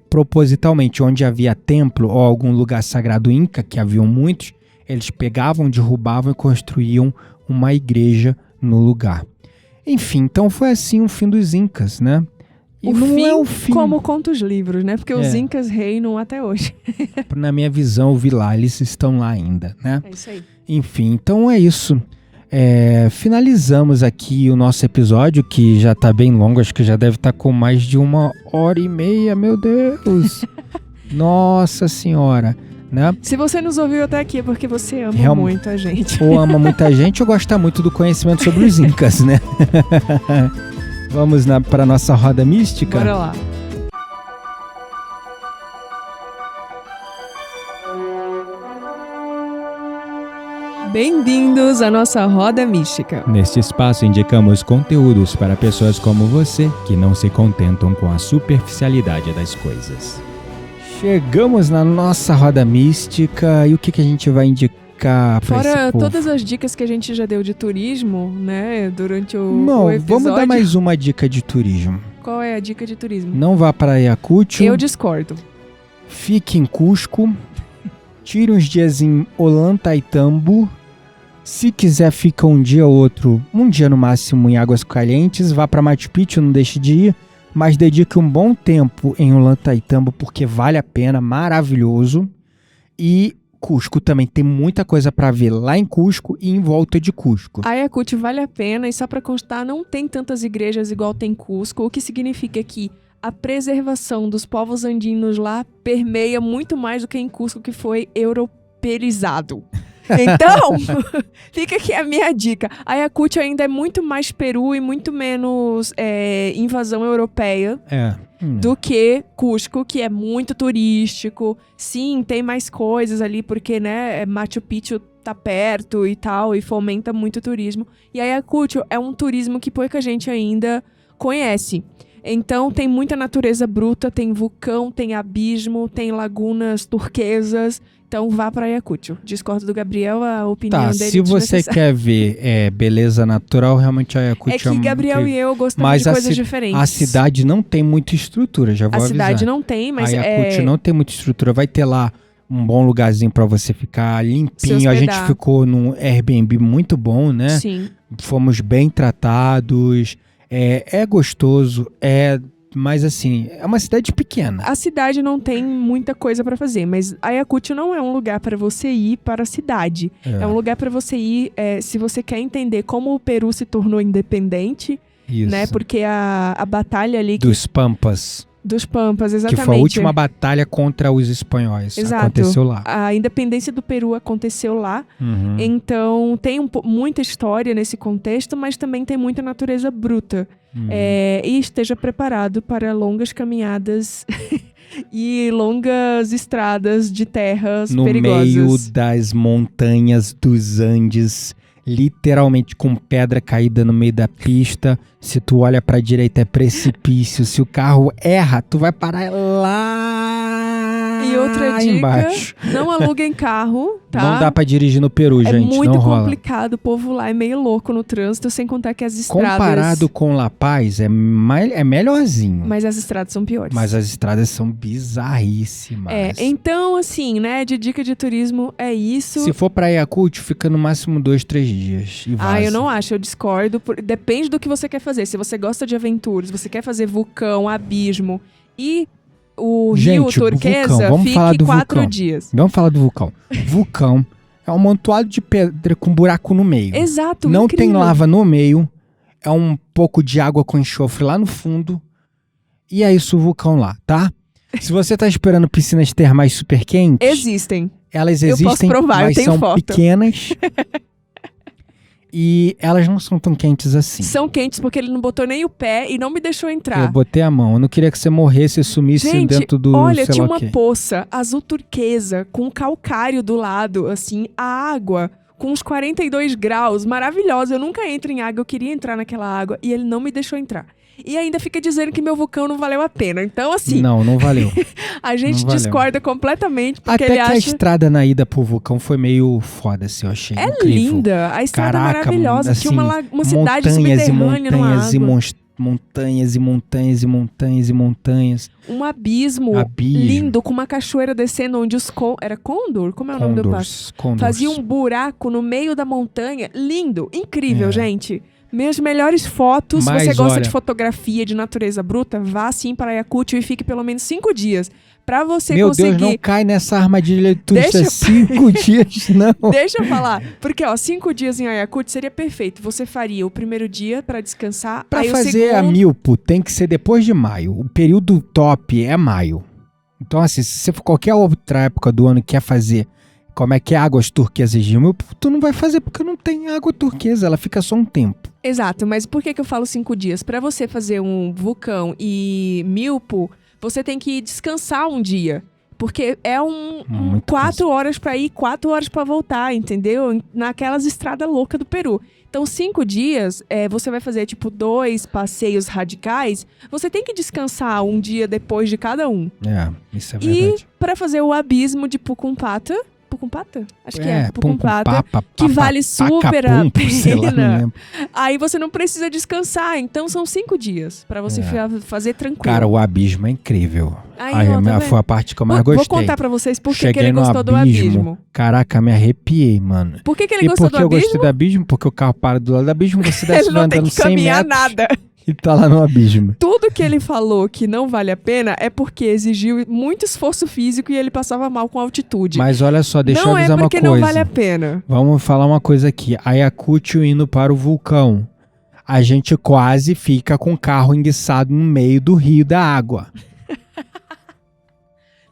propositalmente. Onde havia templo ou algum lugar sagrado inca, que haviam muitos, eles pegavam, derrubavam e construíam uma igreja no lugar. Enfim, então foi assim o fim dos incas, né? E não é o fim como conta os livros, né? Porque os incas reinam até hoje. Na minha visão, eu vi lá, eles estão lá ainda, né? É isso aí. Enfim, então é isso. Finalizamos aqui o nosso episódio, que já tá bem longo, acho que já deve estar com mais de 1h30, meu Deus! Nossa Senhora! Né? Se você nos ouviu até aqui é porque você ama muito a gente. Ou ama muita gente ou gosta muito do conhecimento sobre os incas, né? Vamos para a nossa roda mística? Bora lá. Bem-vindos à nossa roda mística. Neste espaço indicamos conteúdos para pessoas como você que não se contentam com a superficialidade das coisas. Chegamos na nossa roda mística e o que a gente vai indicar para esse Fora povo? todas as dicas que a gente já deu de turismo, né, durante o episódio. Vamos dar mais uma dica de turismo. Qual é a dica de turismo? Não vá para Ayacucho. Eu discordo. Fique em Cusco. Tire uns dias em Ollantaytambo. Se quiser, fica um dia ou outro, um dia no máximo em Águas Calientes. Vá para Machu Picchu, não deixe de ir. Mas dedique um bom tempo em Ollantaytambo, porque vale a pena, maravilhoso. E Cusco também tem muita coisa para ver lá em Cusco e em volta de Cusco. Ayacucho vale a pena, e só para constar, não tem tantas igrejas igual tem Cusco, o que significa que a preservação dos povos andinos lá permeia muito mais do que em Cusco, que foi europeizado. Então, fica aqui a minha dica. Ayacucho ainda é muito mais Peru e muito menos invasão europeia do que Cusco, que é muito turístico. Sim, tem mais coisas ali, porque, né, Machu Picchu tá perto e tal, e fomenta muito turismo. E Ayacucho é um turismo que pouca gente ainda conhece. Então, tem muita natureza bruta, tem vulcão, tem abismo, tem lagunas turquesas, Então vá para Ayacucho. Discordo do Gabriel, a opinião Tá, dele é se você quer ver beleza natural, realmente Ayacucho É que Gabriel e eu gostamos Mas de coisas diferentes. A cidade não tem muita estrutura, já vou A avisar. cidade não tem, mas Ayacucho não tem muita estrutura. Vai ter lá um bom lugarzinho pra você ficar limpinho. A gente ficou num Airbnb muito bom, né? Sim. Fomos bem tratados. É gostoso, mas assim, é uma cidade pequena. A cidade não tem muita coisa pra fazer, mas Ayacucho não é um lugar pra você ir para a cidade. É um lugar pra você ir, se você quer entender como o Peru se tornou independente, Isso. né? Porque a batalha ali... Dos Pampas. Dos Pampas, exatamente. Que foi a última batalha contra os espanhóis. Exato. Aconteceu lá. A independência do Peru aconteceu lá. Uhum. Então, tem muita história nesse contexto, mas também tem muita natureza bruta. E esteja preparado para longas caminhadas e longas estradas de terras perigosas. No meio das montanhas dos Andes, literalmente com pedra caída no meio da pista. Se tu olha pra direita é precipício. Se o carro erra, tu vai parar lá E outra dica, embaixo. Não aluguem carro, tá? Não dá pra dirigir no Peru, gente, não rola. É muito complicado, o povo lá é meio louco no trânsito, sem contar que as estradas... Comparado com La Paz, é melhorzinho. Mas as estradas são piores. Mas as estradas são bizarríssimas. Então, assim, né, de dica de turismo é isso. Se for pra Ayacucho, fica no máximo 2-3 dias e vaza. Eu não acho, eu discordo. Depende do que você quer fazer. Se você gosta de aventuras, você quer fazer vulcão, abismo e o rio turquesa, vamos falar fique do 4 vulcão. dias. Vamos falar do vulcão. Vulcão é um amontoado de pedra com buraco no meio. Exato, Não incrível. tem lava no meio. É um pouco de água com enxofre lá no fundo. E é isso o vulcão lá, tá? Se você tá esperando piscinas termais super quentes... Existem. Elas existem, eu posso provar, mas eu tenho são foto. pequenas. E elas não são tão quentes assim. São quentes porque ele não botou nem o pé e não me deixou entrar. Eu botei a mão. Eu não queria que você morresse e sumisse dentro do... olha, tinha lá uma poça azul turquesa com calcário do lado, assim, a água com uns 42 graus, maravilhosa. Eu nunca entro em água, eu queria entrar naquela água e ele não me deixou entrar. E ainda fica dizendo que meu vulcão não valeu a pena. Então, assim... Não valeu. A gente discorda completamente porque Até ele que acha... a estrada na ida pro vulcão foi meio foda, assim, eu achei incrível. Linda, a estrada maravilhosa. Assim, tinha uma cidade subterrânea numa água. Montanhas e montanhas e montanhas e montanhas. Um abismo lindo, com uma cachoeira descendo, onde os... Era Condor? Como é o nome do passo? Fazia um buraco no meio da montanha. Lindo, incrível, gente. Minhas melhores fotos, se você gosta de fotografia, de natureza bruta, vá sim para Ayacucho e fique pelo menos 5 dias. Pra você conseguir... Meu Deus, não cai nessa armadilha de turista 5 dias, não. Deixa eu falar. Porque, 5 dias em Ayacucho seria perfeito. Você faria o primeiro dia pra descansar. Pra aí fazer a Milpo, tem que ser depois de maio. O período top é maio. Então, assim, se você for qualquer outra época do ano que quer fazer... Como é que é águas turquesas de Milpo, tu não vai fazer porque não tem água turquesa, ela fica só um tempo. Exato, mas por que eu falo 5 dias? Pra você fazer um vulcão e Milpo, você tem que descansar um dia. Porque é 4 horas pra ir, 4 horas pra voltar, entendeu? Naquelas estradas loucas do Peru. Então, 5 dias, você vai fazer, 2 passeios radicais. Você tem que descansar um dia depois de cada um. Isso é verdade. E pra fazer o abismo de Pucumpata... Pucumpata? Acho que é Pucumpata, que vale super a pena. Aí você não precisa descansar, então são 5 dias pra você fazer tranquilo. Cara, o abismo é incrível. Foi a parte que eu mais gostei. Vou contar pra vocês por que ele gostou do abismo. Caraca, me arrepiei, mano. Por que ele gostou do abismo? E por que eu gostei do abismo? Porque o carro para do lado do abismo, você desce andando 100 metros. Nada. E tá lá no abismo. Tudo que ele falou que não vale a pena é porque exigiu muito esforço físico e ele passava mal com altitude. Mas olha só, deixa eu avisar uma coisa. Não é porque não vale a pena. Vamos falar uma coisa aqui. Ayacucho indo para o vulcão. A gente quase fica com o carro enguiçado no meio do rio da água.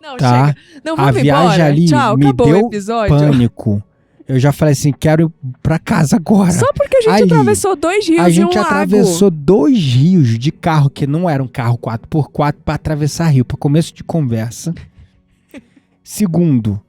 Não, chega. Não, vamos a viagem embora. ali Tchau, me acabou deu o episódio. Pânico. Eu já falei assim, quero ir pra casa agora. Só porque a gente atravessou 2 rios e um lago. A gente atravessou 2 rios de carro, que não era um carro 4x4, pra atravessar rio, pra começo de conversa. Segundo,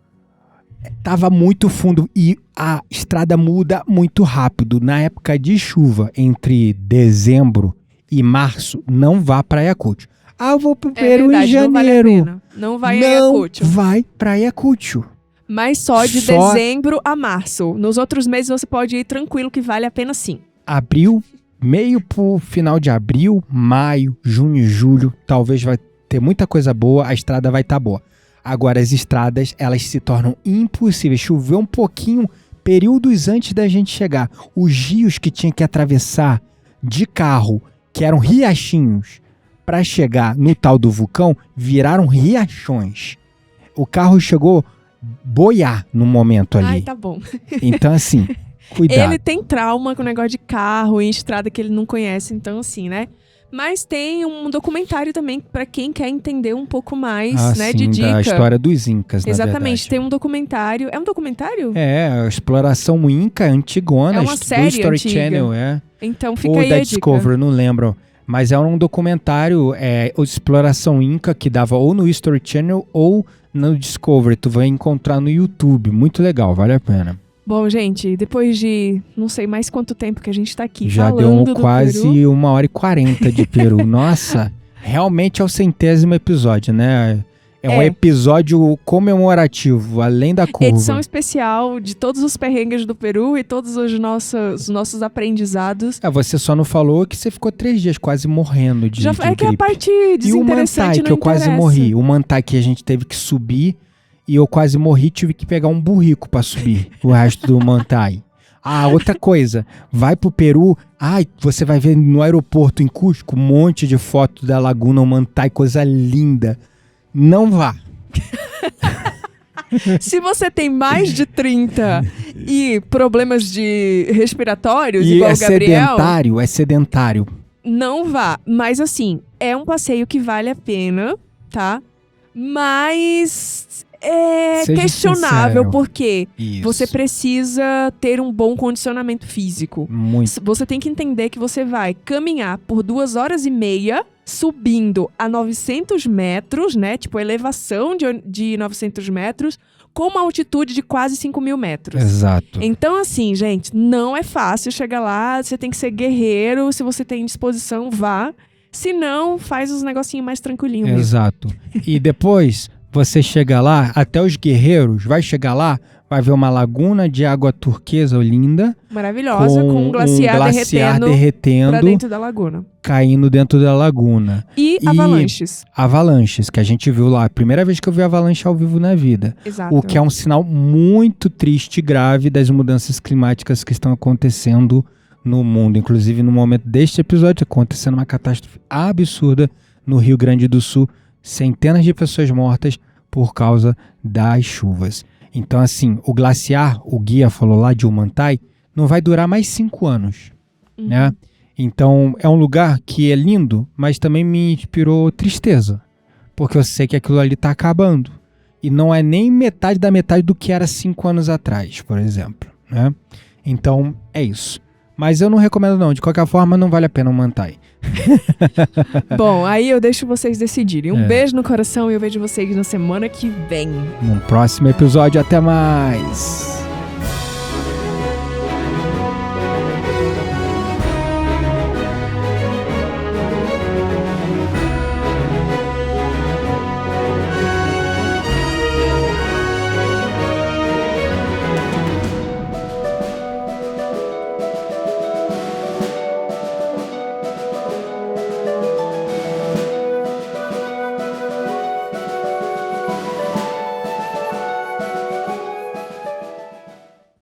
tava muito fundo e a estrada muda muito rápido. Na época de chuva, entre dezembro e março, não vá pra Ayacucho. Eu vou pro Peru em janeiro. Não vale a pena. Não vai em Ayacucho. Não vai pra Ayacucho. Mas só de dezembro a março. Nos outros meses você pode ir tranquilo, que vale a pena sim. Abril, meio pro final de abril, maio, junho e julho, talvez vai ter muita coisa boa, a estrada vai estar boa. Agora, as estradas, elas se tornam impossíveis. Choveu um pouquinho, períodos antes da gente chegar. Os rios que tinha que atravessar de carro, que eram riachinhos, para chegar no tal do vulcão, viraram riachões. O carro chegou a boiar no momento ali. Ai, tá bom. Então, assim, cuidado. Ele tem trauma com o negócio de carro em estrada que ele não conhece, então assim, né? Mas tem um documentário também pra quem quer entender um pouco mais, né, sim, de dica. da história dos Incas, na Exatamente, verdade. tem um documentário. É um documentário? É, a exploração Inca antigona. É uma do série History antiga. Channel, é. Então fica Ou aí da a dica. Discovery, não lembro. Mas é um documentário, exploração Inca, que dava ou no History Channel ou no Discovery. Tu vai encontrar no YouTube. Muito legal, vale a pena. Bom, gente, depois de não sei mais quanto tempo que a gente tá aqui Já falando deu do quase Peru. 1h40 de Peru. Nossa, realmente é o 100º episódio, né? É um episódio comemorativo, além da curva. Edição especial de todos os perrengues do Peru e todos os nossos aprendizados. Você só não falou que você ficou 3 dias quase morrendo de Já de é que a gripe. parte E o desinteressante Mantai, não que eu quase interessa. morri. O Mantai que a gente teve que subir e eu quase morri, tive que pegar um burrico pra subir o resto do Mantai. Ah, outra coisa, vai pro Peru, você vai ver no aeroporto em Cusco um monte de foto da Laguna Mantai, coisa linda. Não vá. Se você tem mais de 30 e problemas de respiratórios, E igual é o Gabriel, sedentário. não vá. Mas assim, é um passeio que vale a pena, tá? Mas é Seja questionável, sincero. porque Isso. você precisa ter um bom condicionamento físico. Muito. Você tem que entender que você vai caminhar por 2h30 subindo a 900 metros, né? Tipo, elevação de 900 metros, com uma altitude de quase 5.000 metros. Exato. Então, assim, gente, não é fácil chegar lá. Você tem que ser guerreiro. Se você tem disposição, vá. Se não, faz os negocinhos mais tranquilinhos mesmo. Exato. E depois, você chega lá, até os guerreiros, vai chegar lá, vai ver uma laguna de água turquesa linda. Maravilhosa, com um glaciar, derretendo pra dentro da laguna. Caindo dentro da laguna. E avalanches. Avalanches, que a gente viu lá. A primeira vez que eu vi avalanche ao vivo na vida. Exato. O que é um sinal muito triste e grave das mudanças climáticas que estão acontecendo no mundo. Inclusive, no momento deste episódio, acontecendo uma catástrofe absurda no Rio Grande do Sul. Centenas de pessoas mortas por causa das chuvas. Então, assim, o glaciar, o guia falou lá de Humantai, não vai durar mais 5 anos, né? Então, é um lugar que é lindo, mas também me inspirou tristeza. Porque eu sei que aquilo ali tá acabando. E não é nem metade da metade do que era 5 anos atrás, por exemplo, né? Então, é isso. Mas eu não recomendo não, de qualquer forma não vale a pena o Mantai. Bom, aí eu deixo vocês decidirem. Um beijo no coração e eu vejo vocês na semana que vem. No próximo episódio, até mais!